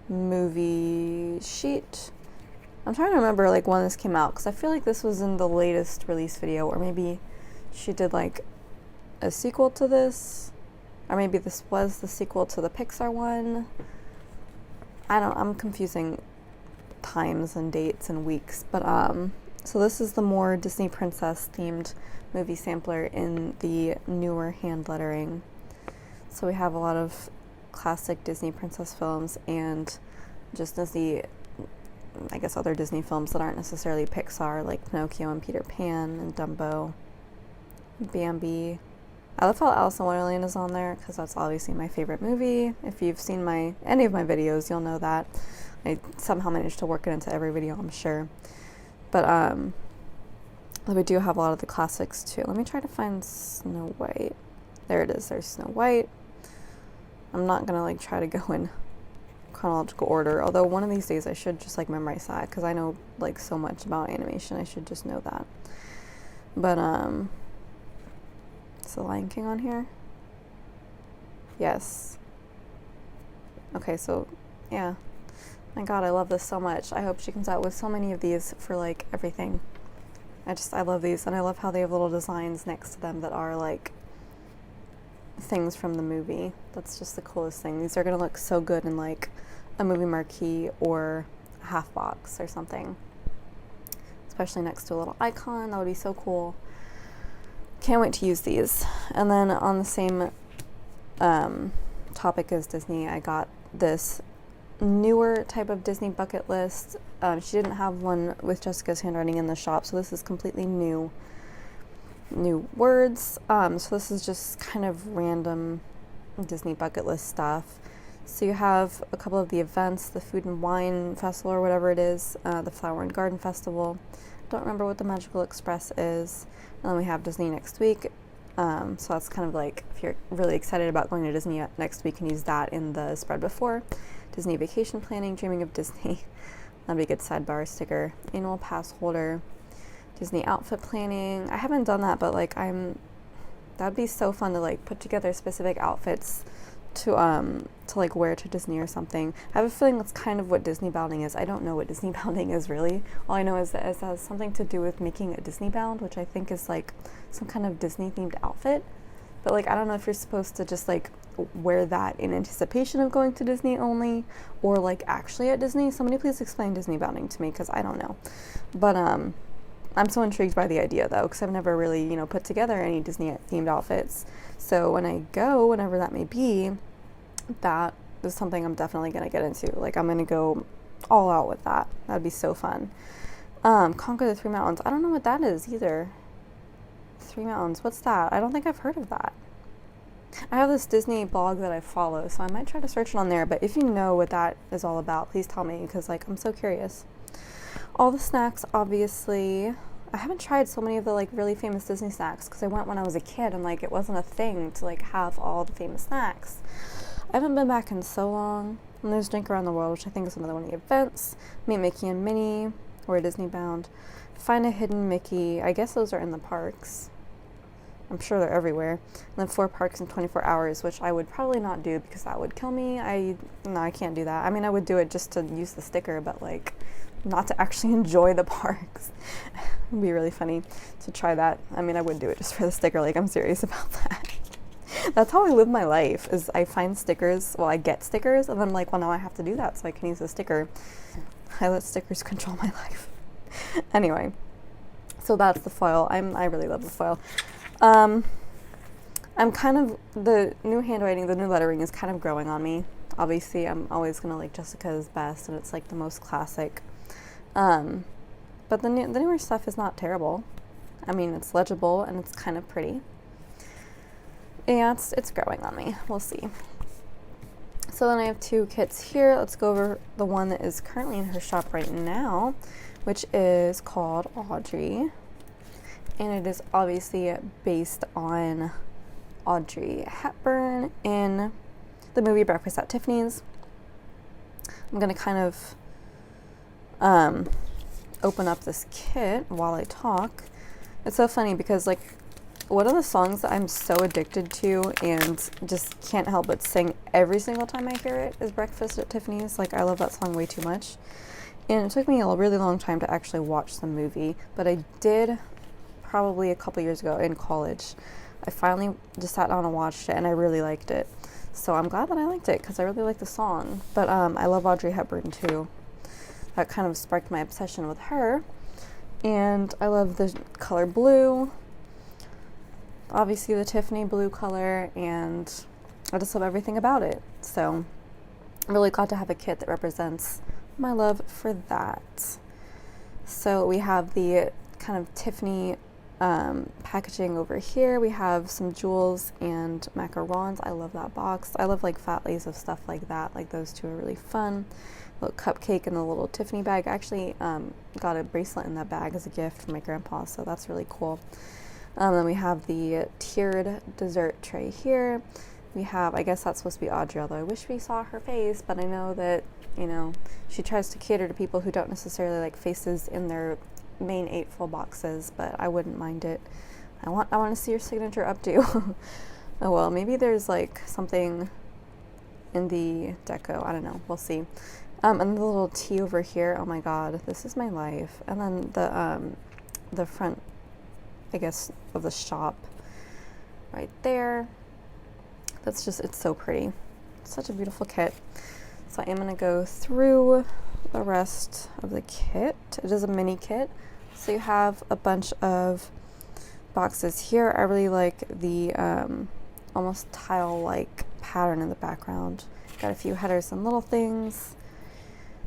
movie sheet. I'm trying to remember like when this came out, because I feel like this was in the latest release video, or maybe she did like a sequel to this, or maybe this was the sequel to the Pixar one. I'm confusing times and dates and weeks, but so this is the more Disney princess themed movie sampler in the newer hand lettering. So we have a lot of classic Disney princess films and just Disney, I guess other Disney films that aren't necessarily Pixar, like Pinocchio and Peter Pan and Dumbo, Bambi. I love how Alice in Wonderland is on there because that's obviously my favorite movie. If you've seen any of my videos, you'll know that. I somehow managed to work it into every video, I'm sure. But we do have a lot of the classics too. Let me try to find Snow White. There it is. There's Snow White. I'm not gonna like try to go in chronological order, although one of these days I should just like memorize that because I know like so much about animation. I should just know that. But is the Lion King on here? Yes. Okay, so yeah. My god, I love this so much. I hope she comes out with so many of these for like everything. I love these, and I love how they have little designs next to them that are like things from the movie. That's just the coolest thing. These are gonna look so good in like a movie marquee or a half box or something, especially next to a little icon. That would be so cool. Can't wait to use these. And then on the same topic as Disney, I got this newer type of Disney bucket list. She didn't have one with Jessica's handwriting in the shop, so this is completely new words. So this is just kind of random Disney bucket list stuff. So you have a couple of the events, the Food and Wine Festival or whatever it is, the Flower and Garden Festival. Don't remember what the Magical Express is. And then we have Disney next week. So that's kind of like, if you're really excited about going to Disney next week, you can use that in the spread before. Disney Vacation Planning, Dreaming of Disney. That'd be a good sidebar sticker. Annual Pass Holder. Disney Outfit Planning. I haven't done that, but like that'd be so fun to like put together specific outfits to like wear to Disney or something. I have a feeling that's kind of what Disney bounding is. I don't know what Disney bounding is really. All I know is that it has something to do with making a Disney bound, which I think is like some kind of Disney themed outfit. But like I don't know if you're supposed to just like wear that in anticipation of going to Disney only, or like actually at Disney. Somebody please explain Disney bounding to me, because I don't know. But I'm so intrigued by the idea though, because I've never really put together any Disney themed outfits. So when I go, whenever that may be, that is something I'm definitely gonna get into. Like I'm gonna go all out with that. That'd be so fun. Conquer the Three Mountains. I don't know what that is either. Three Mountains, what's that? I don't think I've heard of that. I have this Disney blog that I follow, so I might try to search it on there, but if you know what that is all about, please tell me, because like I'm so curious. All the snacks, obviously. I haven't tried so many of the like really famous Disney snacks, because I went when I was a kid and like it wasn't a thing to like have all the famous snacks. I haven't been back in so long. And there's Drink Around the World, which I think is another one of the events. Meet Mickey and Minnie, or Disney bound. Find a Hidden Mickey. I guess those are in the parks. I'm sure they're everywhere. And then 4 parks in 24 hours, which I would probably not do because that would kill me. No, I can't do that. I mean, I would do it just to use the sticker, but like not to actually enjoy the parks. It'd be really funny to try that. I mean, I would do it just for the sticker. Like, I'm serious about that. That's how I live my life, is I find stickers, well, I get stickers, and then I'm like, well, now I have to do that so I can use the sticker. I let stickers control my life. Anyway, So that's the foil. I really love the foil. I'm kind of, the new handwriting, the new lettering is kind of growing on me. Obviously, I'm always going to like Jessica's best, and it's like the most classic. But the newer stuff is not terrible. I mean, it's legible and it's kind of pretty. Yeah, it's growing on me. We'll see. So then I have 2 kits here. Let's go over the one that is currently in her shop right now, which is called Audrey. And it is obviously based on Audrey Hepburn in the movie Breakfast at Tiffany's. I'm going to kind of open up this kit while I talk. It's so funny because, like, one of the songs that I'm so addicted to and just can't help but sing every single time I hear it is Breakfast at Tiffany's. Like, I love that song way too much. And it took me a really long time to actually watch the movie, but I did probably a couple years ago in college. I finally just sat down and watched it, and I really liked it. So I'm glad that I liked it because I really like the song. But I love Audrey Hepburn too. That kind of sparked my obsession with her. And I love the color blue. Obviously the Tiffany blue color, and I just love everything about it. So I'm really glad to have a kit that represents my love for that. So we have the kind of Tiffany packaging over here. We have some jewels and macarons. I love that box. I love like fat lays of stuff like that. Like those two are really fun. A little cupcake in the little Tiffany bag. I actually got a bracelet in that bag as a gift from my grandpa, so that's really cool. Then we have the tiered dessert tray here. We have, I guess that's supposed to be Audrey, although I wish we saw her face, but I know that, you know, she tries to cater to people who don't necessarily like faces in their main 8 full boxes, but I wouldn't mind it. I want to see your signature updo. Oh well, maybe there's like something in the deco. I don't know. We'll see. And the little T over here. Oh my God, this is my life. And then the front, I guess, of the shop right there. That's just, it's so pretty. It's such a beautiful kit. So I am going to go through the rest of the kit. It is a mini kit. So you have a bunch of boxes here. I really like the almost tile-like pattern in the background. Got a few headers and little things.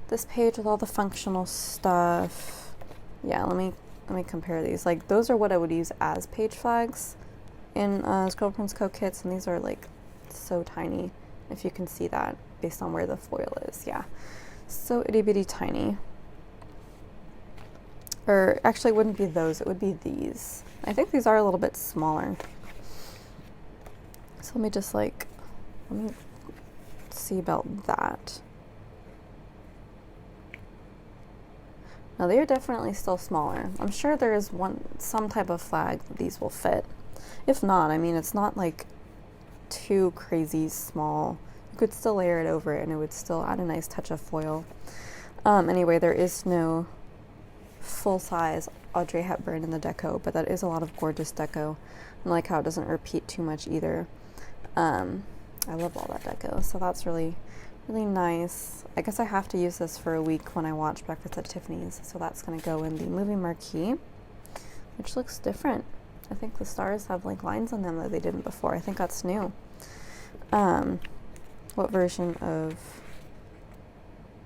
This page with all the functional stuff. Yeah, let me compare these. Like, those are what I would use as page flags in ScribblePrintsCo kits, and these are like so tiny, if you can see that based on where the foil is. Yeah, so itty bitty tiny. Or actually, it wouldn't be those, it would be these. I think these are a little bit smaller. So let me see about that. Now they are definitely still smaller. I'm sure there is some type of flag that these will fit. If not, I mean, it's not like too crazy small. You could still layer it over it and it would still add a nice touch of foil. Anyway, there is no full-size Audrey Hepburn in the deco, but that is a lot of gorgeous deco. I like how it doesn't repeat too much either. I love all that deco, so that's really nice. I guess I have to use this for a week when I watch Breakfast at Tiffany's, so that's going to go in the movie marquee, which looks different. I think the stars have like lines on them that they didn't before. I think that's new. What version of...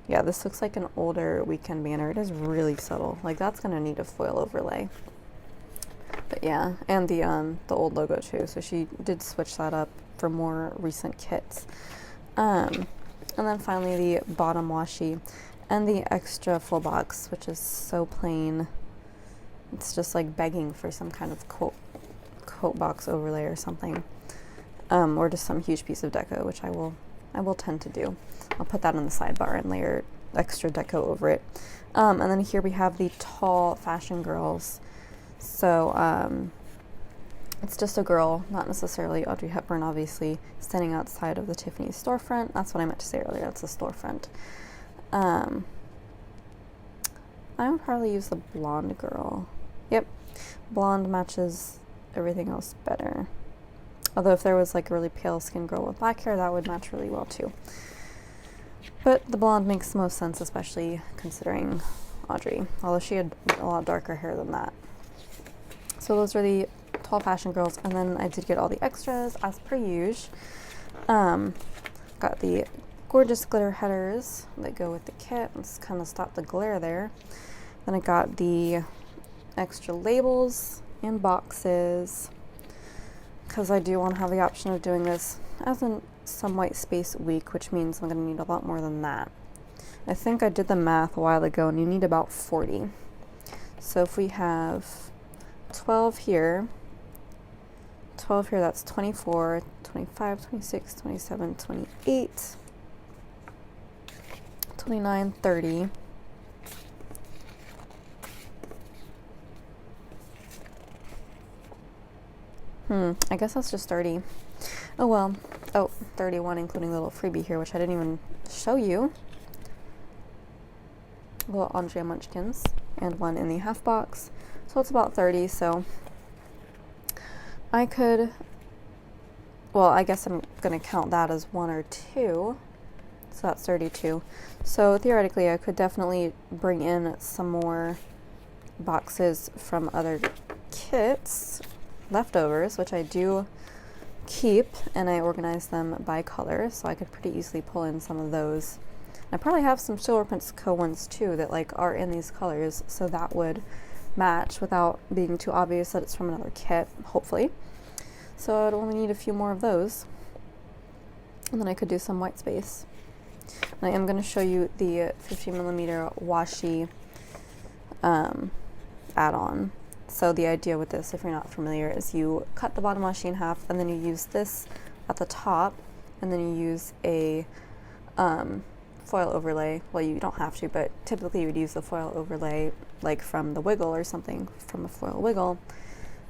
Yeah, this looks like an older weekend banner. It is really subtle. Like, that's going to need a foil overlay. But yeah, and the old logo too. So she did switch that up for more recent kits. And then finally the bottom washi and the extra full box, which is so plain. It's just like begging for some kind of quote box overlay or something. Or just some huge piece of deco, which I will tend to do. I'll put that on the sidebar and layer extra deco over it. And then here we have the tall fashion girls. So it's just a girl, not necessarily Audrey Hepburn, obviously, standing outside of the Tiffany's storefront. That's what I meant to say earlier. That's a storefront. I would probably use the blonde girl. Yep, blonde matches everything else better. Although if there was like a really pale skin girl with black hair, that would match really well too. But the blonde makes the most sense, especially considering Audrey, although she had a lot darker hair than that. So those are the 12 Fashion Girls, and then I did get all the extras as per usual. Got the gorgeous glitter headers that go with the kit. Let's kind of stop the glare there. Then I got the extra labels and boxes, because I do want to have the option of doing this as in some white space week, which means I'm going to need a lot more than that. I think I did the math a while ago, and you need about 40. So if we have 12 here, that's 24, 25, 26, 27, 28, 29, 30. I guess that's just 30. Oh well. Oh, 31 including the little freebie here, which I didn't even show you. Little Andrea Munchkins, and one in the half box. So it's about 30, so I could, well, I guess I'm going to count that as 1 or 2. So that's 32. So theoretically, I could definitely bring in some more boxes from other kits, leftovers, which I do keep, and I organize them by color, so I could pretty easily pull in some of those. I probably have some ScribblePrintsCo ones too that like are in these colors, so that would match without being too obvious that it's from another kit, hopefully. So I'd only need a few more of those, and then I could do some white space. And I am going to show you the 50mm washi add-on. So the idea with this, if you're not familiar, is you cut the bottom washi in half, and then you use this at the top, and then you use a foil overlay. Well, you don't have to, but typically you would use the foil overlay like from the Wiggle or something, from a foil Wiggle,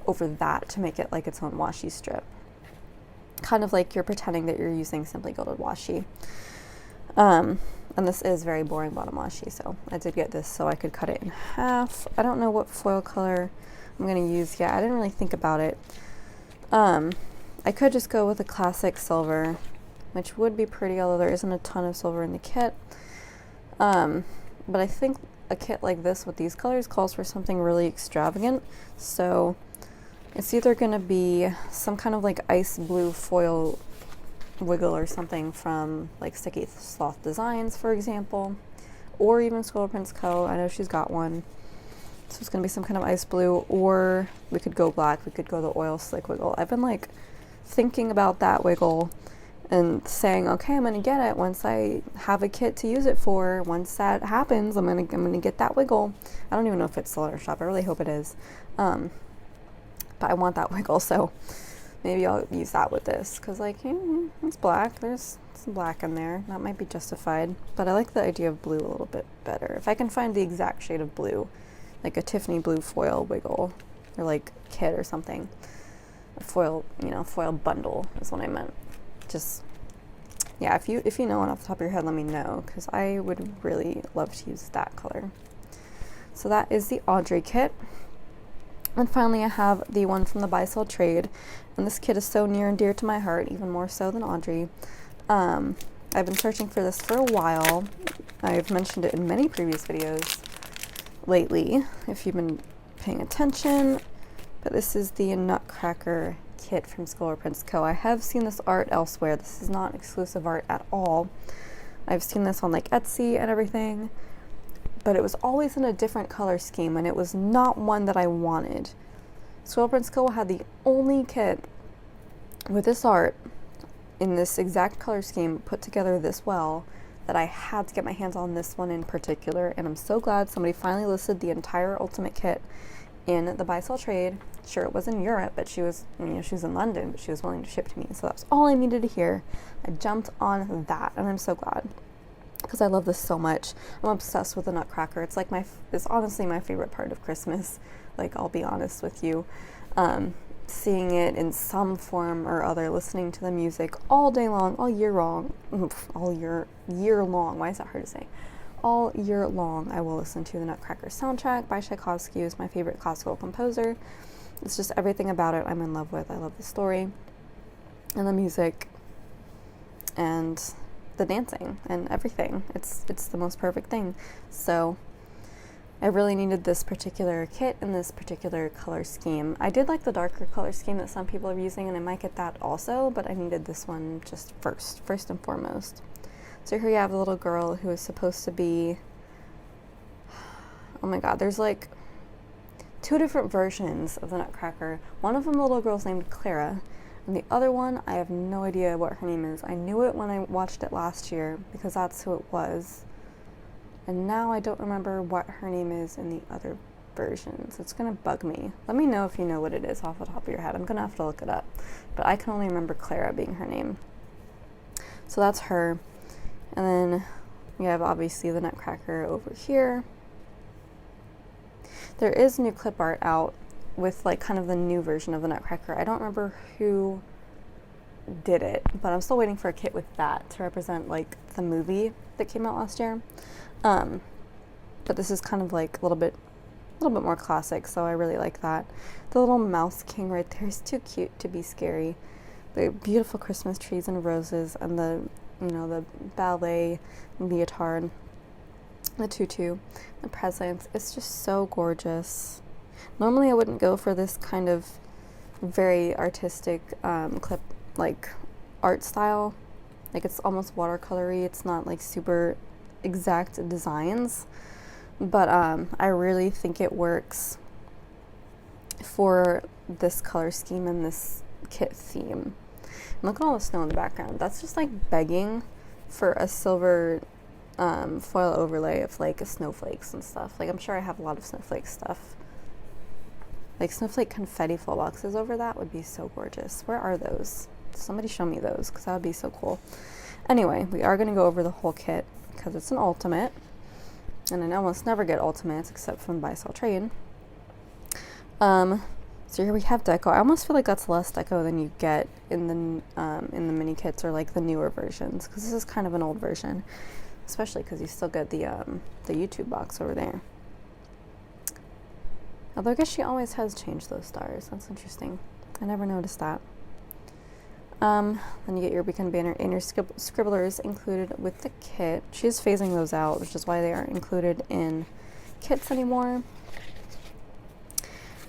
over that to make it like its own washi strip. Kind of like you're pretending that you're using Simply Gilded washi. And this is very boring bottom washi, so I did get this so I could cut it in half. I don't know what foil color I'm going to use yet. I didn't really think about it. I could just go with a classic silver, which would be pretty, although there isn't a ton of silver in the kit. But I think a kit like this with these colors calls for something really extravagant, so it's either going to be some kind of like ice blue foil Wiggle or something from like Sticky Sloth Designs, for example, or even ScribblePrintsCo. I know she's got one, so it's going to be some kind of ice blue, or we could go black, we could go the oil slick Wiggle. I've been like thinking about that Wiggle and saying, okay, I'm gonna get it once I have a kit to use it for. Once that happens, I'm gonna get that Wiggle. I don't even know if it's still in our shop. I really hope it is. But I want that Wiggle, so maybe I'll use that with this, because like, it's black. There's some black in there. That might be justified. But I like the idea of blue a little bit better. If I can find the exact shade of blue, like a Tiffany blue foil Wiggle, or like kit or something. A foil, foil bundle is what I meant. Just, yeah, if you know one off the top of your head, let me know, because I would really love to use that color. So that is the Audrey kit. And finally I have the one from the Buy Sell Trade, and this kit is so near and dear to my heart, even more so than Audrey. I've been searching for this for a while. I've mentioned it in many previous videos lately, if you've been paying attention, but this is the Nutcracker kit from ScribblePrintsCo. I have seen this art elsewhere. This is not exclusive art at all. I've seen this on like Etsy and everything, but it was always in a different color scheme, and it was not one that I wanted. ScribblePrintsCo had the only kit with this art in this exact color scheme put together this well that I had to get my hands on this one in particular, and I'm so glad somebody finally listed the entire Ultimate kit in the Buy Sell Trade. Sure, it was in Europe, but she was, she was in London, but she was willing to ship to me, so that's all I needed to hear. I jumped on that, and I'm so glad, because I love this so much. I'm obsessed with the Nutcracker. It's like it's honestly my favorite part of Christmas. Like, I'll be honest with you. Seeing it in some form or other, listening to the music all day long, all year long, year long. Why is that hard to say? All year long, I will listen to the Nutcracker soundtrack by Tchaikovsky, who's my favorite classical composer. It's just everything about it I'm in love with. I love the story and the music and the dancing and everything. It's the most perfect thing. So I really needed this particular kit and this particular color scheme. I did like the darker color scheme that some people are using, and I might get that also, but I needed this one just first and foremost. So here you have the little girl who is supposed to be, oh my god, there's like 2 different versions of the Nutcracker. One of them, the little girl's named Clara, and the other one, I have no idea what her name is. I knew it when I watched it last year because that's who it was. And now I don't remember what her name is in the other versions. It's gonna bug me. Let me know if you know what it is off the top of your head. I'm gonna have to look it up. But I can only remember Clara being her name. So that's her. And then we have obviously the Nutcracker over here. There is new clip art out with like kind of the new version of the Nutcracker. I don't remember who did it, but I'm still waiting for a kit with that to represent like the movie that came out last year. But this is kind of like a little bit more classic, so I really like that. The little mouse king right there is too cute to be scary. The beautiful Christmas trees and roses, and the, you know, the ballet leotard, the tutu, the presents. It's just so gorgeous. Normally I wouldn't go for this kind of very artistic clip like art style. Like it's almost watercolory. It's not like super exact designs, but I really think it works for this color scheme and this kit theme. And look at all the snow in the background. That's just like begging for a silver foil overlay of like snowflakes and stuff. Like I'm sure I have a lot of snowflake stuff. Like snowflake confetti full boxes over that would be so gorgeous. Where are those? Somebody show me those, because that would be so cool. Anyway, we are going to go over the whole kit because it's an ultimate, and I almost never get ultimates except from buy sell trade. So here we have deco. I almost feel like that's less deco than you get in the mini kits or like the newer versions, because this is kind of an old version, especially because you still get the YouTube box over there. Although I guess she always has changed those stars. That's interesting. I never noticed that. Then you get your weekend banner and your scribblers included with the kit. She's phasing those out, which is why they aren't included in kits anymore.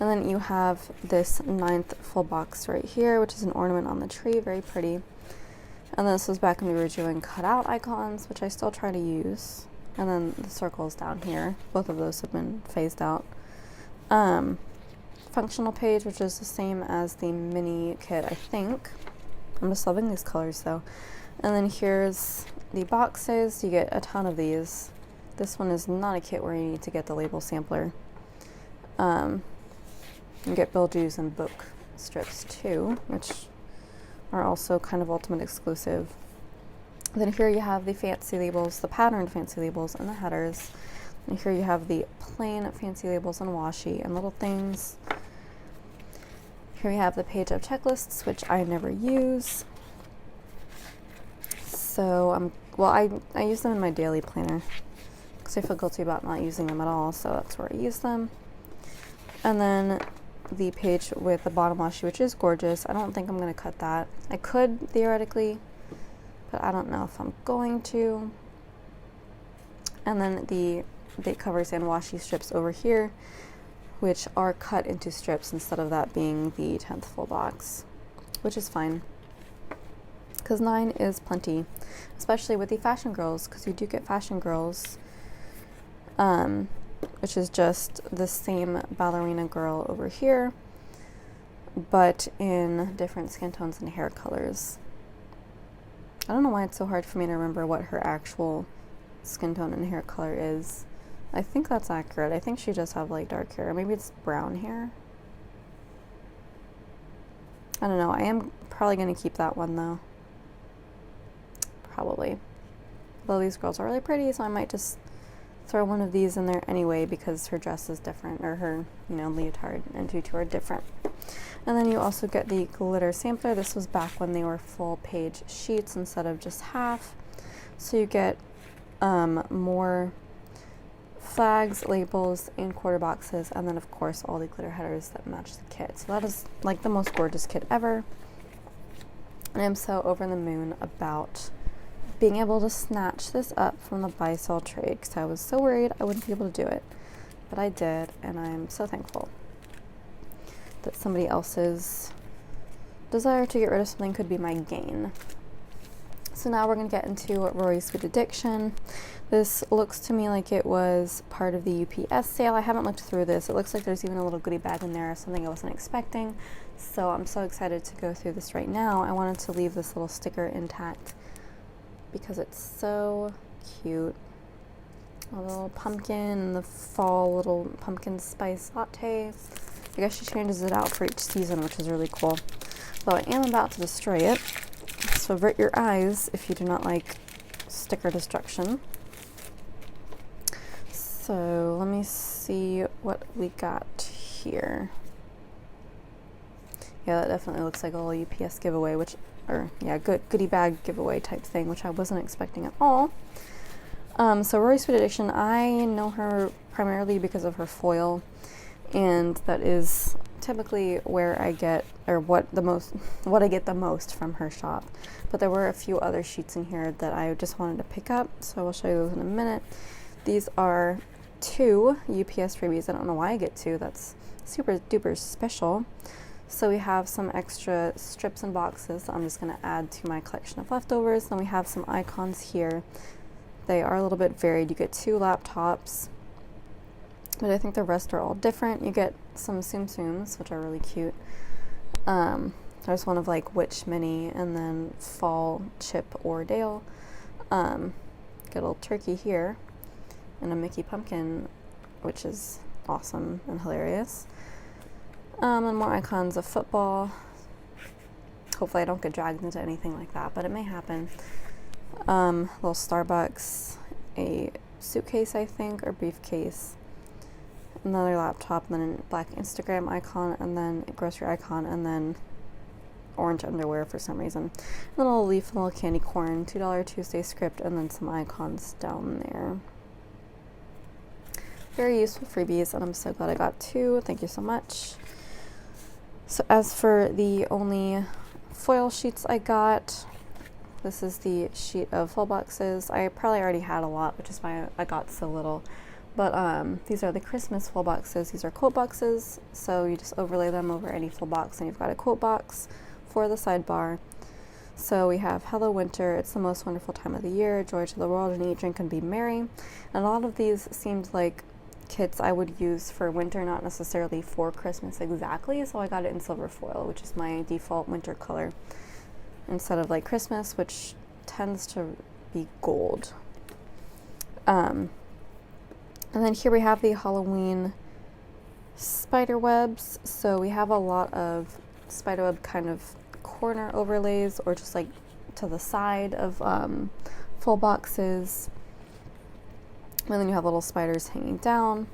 And then you have this 9th full box right here, which is an ornament on the tree, very pretty. And then this was back when we were doing cutout icons, which I still try to use. And then the circles down here, both of those have been phased out. Functional page, which is the same as the mini kit, I think. I'm just loving these colors though. And then here's the boxes. You get a ton of these. This one is not a kit where you need to get the label sampler. You get bougies and book strips too, which are also kind of ultimate exclusive. Then here you have the fancy labels, the patterned fancy labels, and the headers. And here you have the plain fancy labels and washi and little things. Here we have the page of checklists, which I never use. So I use them in my daily planner because I feel guilty about not using them at all, so that's where I use them. And then the page with the bottom washi, which is gorgeous. I don't think I'm going to cut that. I could theoretically, but I don't know if I'm going to. And then the date covers and washi strips over here, which are cut into strips instead of that being the 10th full box, which is fine because 9 is plenty, especially with the fashion girls, because you do get fashion girls, which is just the same ballerina girl over here, but in different skin tones and hair colors. I don't know why it's so hard for me to remember what her actual skin tone and hair color is. I think that's accurate. I think she does have like dark hair. Maybe it's brown hair. I don't know. I am probably going to keep that one though. Probably. Although these girls are really pretty, so I might just throw one of these in there anyway because her dress is different, or her, you know, leotard and tutu are different. And then you also get the glitter sampler. This was back when they were full page sheets instead of just half. So you get more flags, labels, and quarter boxes, and then of course all the glitter headers that match the kit. So that is like the most gorgeous kit ever. And I'm so over the moon about being able to snatch this up from the buy sell trade because I was so worried I wouldn't be able to do it. but I did, and I'm so thankful that somebody else's desire to get rid of something could be my gain. So now we're going to get into Rory's Sweet Addiction. This looks to me like it was part of the UPS sale. I haven't looked through this. It looks like there's even a little goodie bag in there, something I wasn't expecting. So I'm so excited to go through this right now. I wanted to leave this little sticker intact because it's so cute. A little pumpkin and the fall little pumpkin spice latte. I guess she changes it out for each season, which is really cool. Though I am about to destroy it, so avert your eyes if you do not like sticker destruction. So let me see what we got here. Yeah, that definitely looks like a little UPS giveaway, goodie bag giveaway type thing, which I wasn't expecting at all. So Rory's Sweet Addiction, I know her primarily because of her foil, and that is typically where I get, or what I get the most from her shop. But there were a few other sheets in here that I just wanted to pick up, so I will show you those in a minute. These are 2 UPS freebies. I don't know why I get 2. That's super duper special. So we have some extra strips and boxes that I'm just going to add to my collection of leftovers. Then we have some icons here. They are a little bit varied. You get 2 laptops, but I think the rest are all different. You get some Tsum Tsums, which are really cute. There's one of like Witch Mini, and then Fall Chip or Dale. Get a little turkey here, and a Mickey pumpkin, which is awesome and hilarious. And more icons of football. Hopefully I don't get dragged into anything like that, but it may happen. Little Starbucks, a suitcase, I think, or briefcase, another laptop, and then a black Instagram icon, and then a grocery icon, and then orange underwear for some reason. A little leaf, a little candy corn, $2 Tuesday script, and then some icons down there. Very useful freebies, and I'm so glad I got 2. Thank you so much. So as for the only foil sheets I got, this is the sheet of full boxes. I probably already had a lot, which is why I got so little. But these are the Christmas full boxes. These are quote boxes, so you just overlay them over any full box, and you've got a quote box for the sidebar. So we have Hello Winter, it's the most wonderful time of the year, joy to the world, and eat, drink, and be merry. And a lot of these seemed like kits I would use for winter, not necessarily for Christmas exactly, so I got it in silver foil, which is my default winter color, instead of like Christmas, which tends to be gold. And then here we have the Halloween spider webs. So we have a lot of spider web kind of corner overlays, or just like to the side of full boxes. And then you have little spiders hanging down,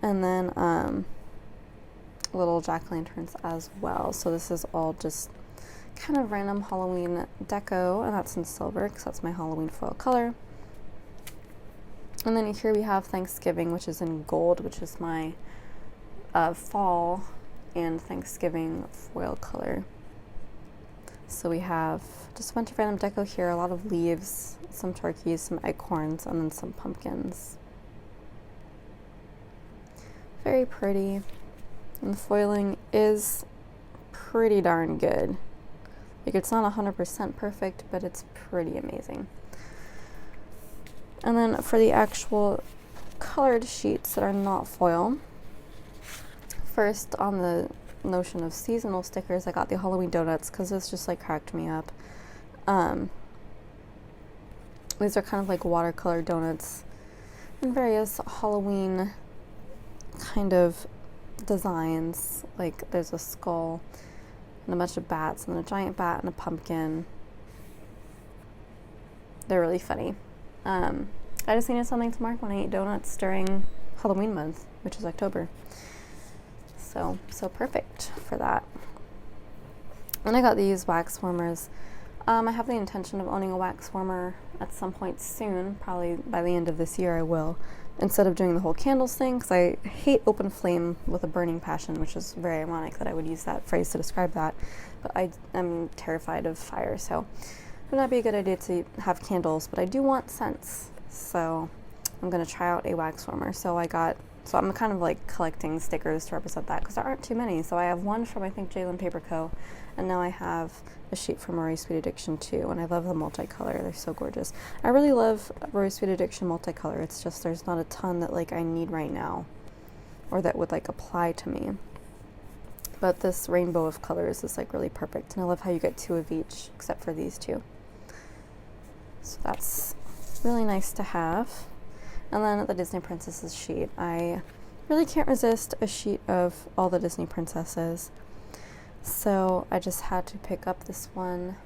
and then little jack-o'-lanterns as well. So this is all just kind of random Halloween deco, and that's in silver because that's my Halloween foil color. And then here we have Thanksgiving, which is in gold, which is my fall and Thanksgiving foil color. So we have just a bunch of random deco here, a lot of leaves, some turkeys, some acorns, and then some pumpkins. Very pretty. And the foiling is pretty darn good. Like, it's not 100% perfect, but it's pretty amazing. And then for the actual colored sheets that are not foil, first on the notion of seasonal stickers, I got the Halloween donuts because this just like cracked me up. These are kind of like watercolor donuts in various Halloween kind of designs. Like there's a skull and a bunch of bats, and then a giant bat and a pumpkin. They're really funny. I just needed something to mark when I eat donuts during Halloween month, which is October. So perfect for that. And I got these wax warmers. I have the intention of owning a wax warmer at some point soon, probably by the end of this year I will, instead of doing the whole candles thing, because I hate open flame with a burning passion, which is very ironic that I would use that phrase to describe that, but I am terrified of fire, so it would not be a good idea to have candles, but I do want scents, so I'm going to try out a wax warmer. So I got So I'm kind of like collecting stickers to represent that because there aren't too many. So I have one from, I think, Gilded Paperco, and now I have a sheet from Rory's Sweet Addiction too, and I love the multicolor. They're so gorgeous. I really love Rory's Sweet Addiction multicolor. It's just there's not a ton that like I need right now or that would like apply to me. But this rainbow of colors is like really perfect, and I love how you get 2 of each except for these 2. So that's really nice to have. And then the Disney Princesses sheet. I really can't resist a sheet of all the Disney princesses. So I just had to pick up this one.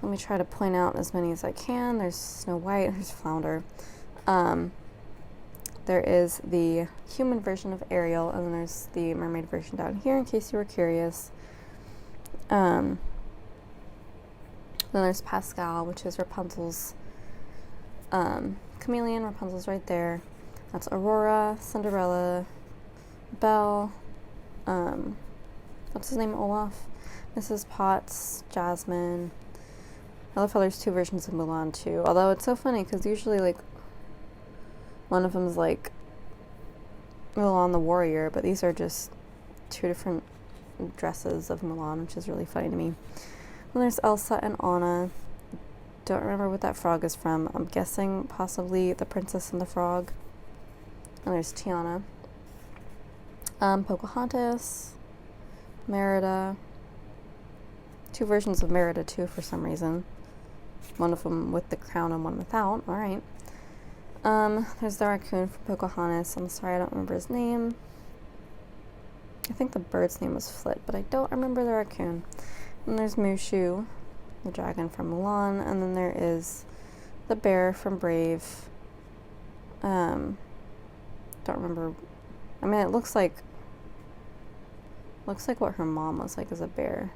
Let me try to point out as many as I can. There's Snow White, there's Flounder. There is the human version of Ariel, and then there's the mermaid version down here in case you were curious. Then there's Pascal, which is Rapunzel's chameleon. Rapunzel's right there. That's Aurora, Cinderella, Belle, what's his name, Olaf, Mrs. Potts, Jasmine. I love how there's 2 versions of Mulan too, although it's so funny because usually like one of them's like Mulan the warrior, but these are just 2 different dresses of Mulan, which is really funny to me. And there's Elsa and Anna. Don't remember what that frog is from. I'm guessing possibly The Princess and the Frog. And there's Tiana. Pocahontas. Merida. 2 versions of Merida too for some reason. One of them with the crown and one without. Alright. There's the raccoon from Pocahontas. I'm sorry I don't remember his name. I think the bird's name was Flit, but I don't remember the raccoon. And there's Mushu, the dragon from Mulan, and then there is the bear from Brave. Don't remember. I mean, it looks like what her mom was like as a bear,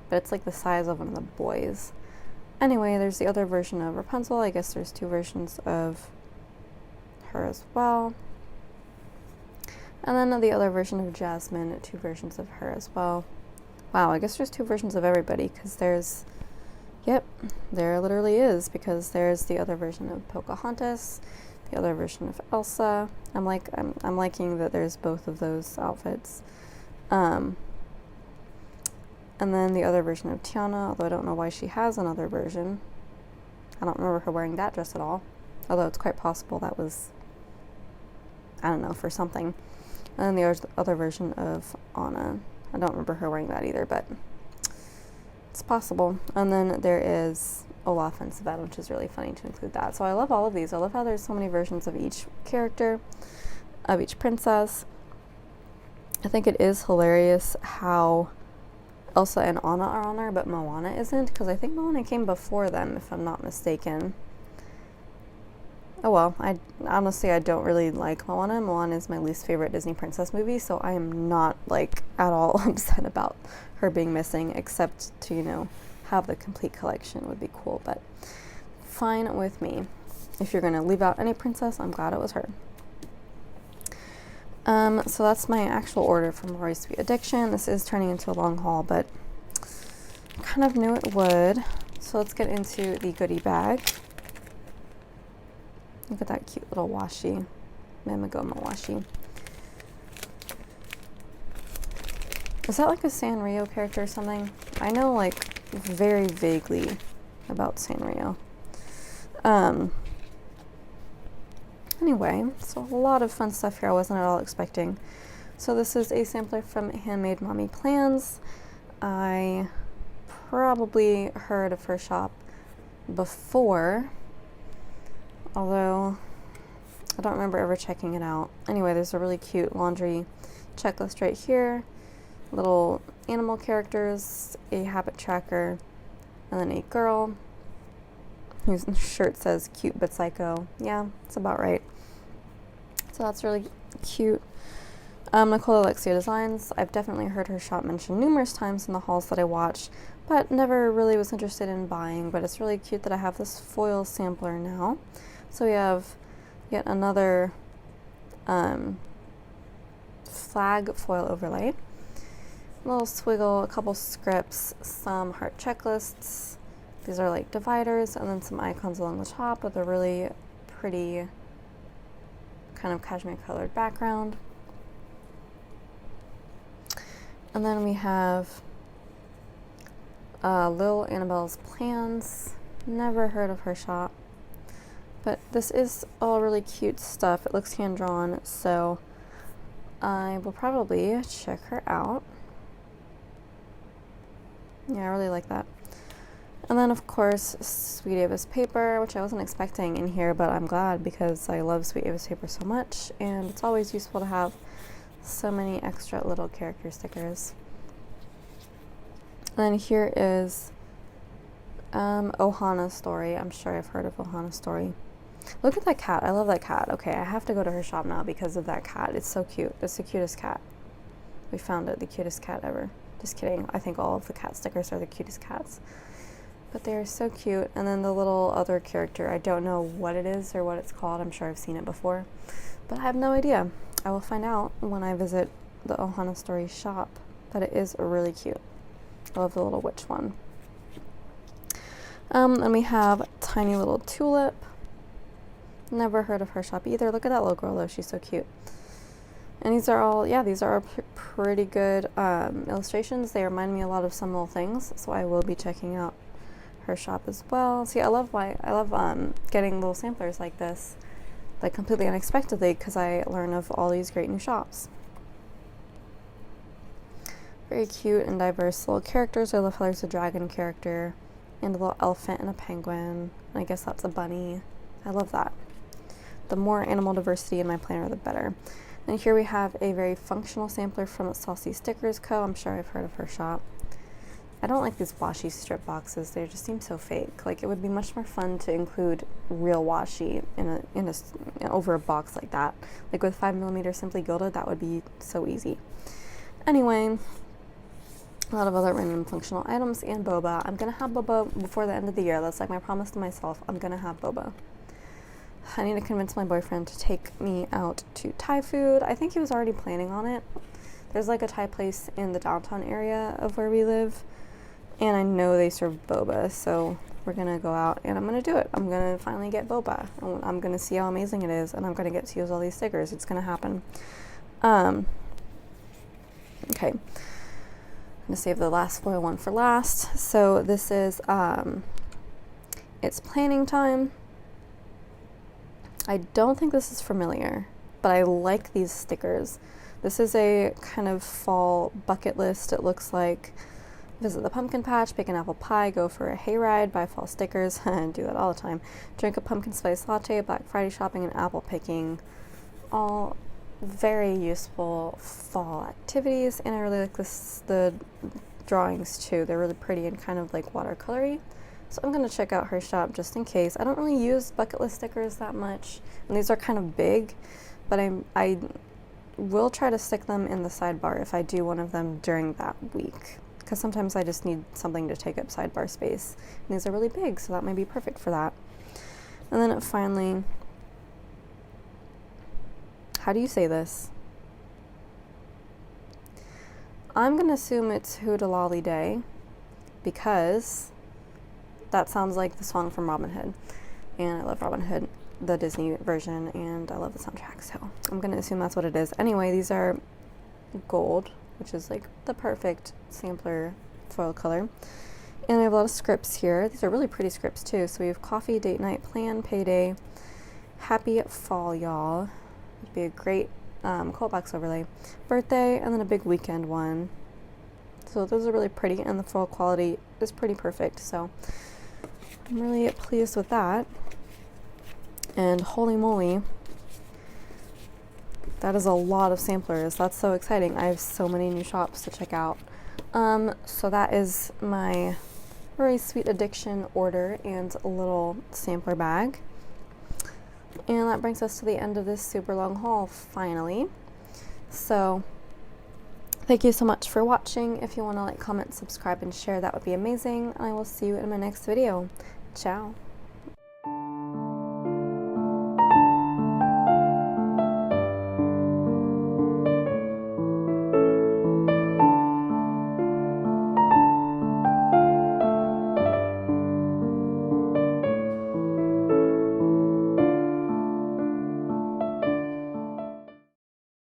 but it's like the size of one of the boys. Anyway, there's the other version of Rapunzel. I guess there's 2 versions of her as well. And then the other version of Jasmine, 2 versions of her as well. Wow, I guess there's 2 versions of everybody, because there literally is, because there's the other version of Pocahontas, the other version of Elsa. I'm liking that there's both of those outfits. And then the other version of Tiana, although I don't know why she has another version. I don't remember her wearing that dress at all, although it's quite possible that was, I don't know, for something. And then the other version of Anna. I don't remember her wearing that either, but it's possible. And then there is Olaf and Sven, which is really funny to include that. So I love all of these. I love how there's so many versions of each character, of each princess. I think it is hilarious how Elsa and Anna are on there, but Moana isn't, because I think Moana came before them, if I'm not mistaken. Oh well, I don't really like Moana. Moana is my least favorite Disney princess movie, so I am not like at all upset about her being missing, except to, you know, have the complete collection would be cool, but fine with me. If you're gonna leave out any princess, I'm glad it was her. So that's my actual order from Rory's Sweet Addiction. This is turning into a long haul, but I kind of knew it would. So let's get into the goodie bag. Look at that cute little washi, Mamagoma washi. Is that like a Sanrio character or something? I know like very vaguely about Sanrio. Anyway, so a lot of fun stuff here I wasn't at all expecting. So this is a sampler from Handmade Mommy Plans. I probably heard of her shop before, although I don't remember ever checking it out. Anyway, there's a really cute laundry checklist right here. Little animal characters, a habit tracker, and then a girl whose shirt says cute but psycho. Yeah, it's about right. So that's really cute. Nicole Alexia Designs. I've definitely heard her shop mentioned numerous times in the hauls that I watched, but never really was interested in buying. But it's really cute that I have this foil sampler now. So we have yet another flag foil overlay. A little swiggle, a couple scripts, some heart checklists. These are like dividers, and then some icons along the top with a really pretty kind kind of cashmere colored background. And then we have Lil Annabelle's Plans. Never heard of her shop, but this is all really cute stuff. It looks hand-drawn, so I will probably check her out. Yeah, I really like that. And then, of course, Sweet Ava's paper, which I wasn't expecting in here, but I'm glad because I love Sweet Ava's paper so much, and it's always useful to have so many extra little character stickers. And then here is Ohana's Story. I'm sure I've heard of Ohana's Story. Look at that cat. I love that cat. Okay, I have to go to her shop now because of that cat. It's so cute. It's the cutest cat. We found it, the cutest cat ever. Just kidding. I think all of the cat stickers are the cutest cats. But they are so cute. And then the little other character, I don't know what it is or what it's called. I'm sure I've seen it before, but I have no idea. I will find out when I visit the Ohana Story shop, but it is really cute. I love the little witch one. And we have Tiny Little Tulip. Never heard of her shop either. Look at that little girl though, she's so cute. And these are all, yeah, these are pretty good illustrations. They remind me a lot of Some Little Things, so I will be checking out her shop as well. See, I love getting little samplers like this, like completely unexpectedly, because I learn of all these great new shops. Very cute and diverse little characters. I love how there's a dragon character and a little elephant and a penguin. And I guess that's a bunny. I love that. The more animal diversity in my planner, the better. And here we have a very functional sampler from Saucy Stickers Co. I'm sure I've heard of her shop. I don't like these washi strip boxes. They just seem so fake. Like, it would be much more fun to include real washi over a box like that. Like with 5mm Simply Gilded, that would be so easy. Anyway, a lot of other random functional items and boba. I'm gonna have boba before the end of the year. That's like my promise to myself. I'm gonna have boba. I need to convince my boyfriend to take me out to Thai food. I think he was already planning on it. There's like a Thai place in the downtown area of where we live, and I know they serve boba, so we're gonna go out and I'm gonna do it. I'm gonna finally get boba. I'm gonna see how amazing it is, and I'm gonna get to use all these stickers. It's gonna happen. Okay. I'm gonna save the last foil one for last. So this is It's Planning Time. I don't think this is familiar, but I like these stickers. This is a kind of fall bucket list. It looks like visit the pumpkin patch, pick an apple pie, go for a hayride, buy fall stickers, and do that all the time. Drink a pumpkin spice latte, Black Friday shopping, and apple picking. All very useful fall activities, and I really like the drawings too. They're really pretty and kind of like watercolory. So I'm going to check out her shop just in case. I don't really use bucket list stickers that much, and these are kind of big, but I will try to stick them in the sidebar if I do one of them during that week, because sometimes I just need something to take up sidebar space, and these are really big, so that might be perfect for that. And then finally, how do you say this? I'm going to assume it's Hoodalali Day, because that sounds like the song from Robin Hood, and I love Robin Hood, the Disney version, and I love the soundtrack, so I'm going to assume that's what it is. Anyway, these are gold, which is like the perfect sampler foil color, and I have a lot of scripts here. These are really pretty scripts too. So we have coffee, date night, plan, payday, happy fall, y'all. Would be a great quote box overlay, birthday, and then a big weekend one. So those are really pretty, and the foil quality is pretty perfect, so I'm really pleased with that. And holy moly, that is a lot of samplers. That's so exciting. I have so many new shops to check out. So that is my Rory Sweet Addiction order and a little sampler bag. And that brings us to the end of this super long haul, finally. So thank you so much for watching. If you want to like, comment, subscribe, and share, that would be amazing. And I will see you in my next video. Ciao.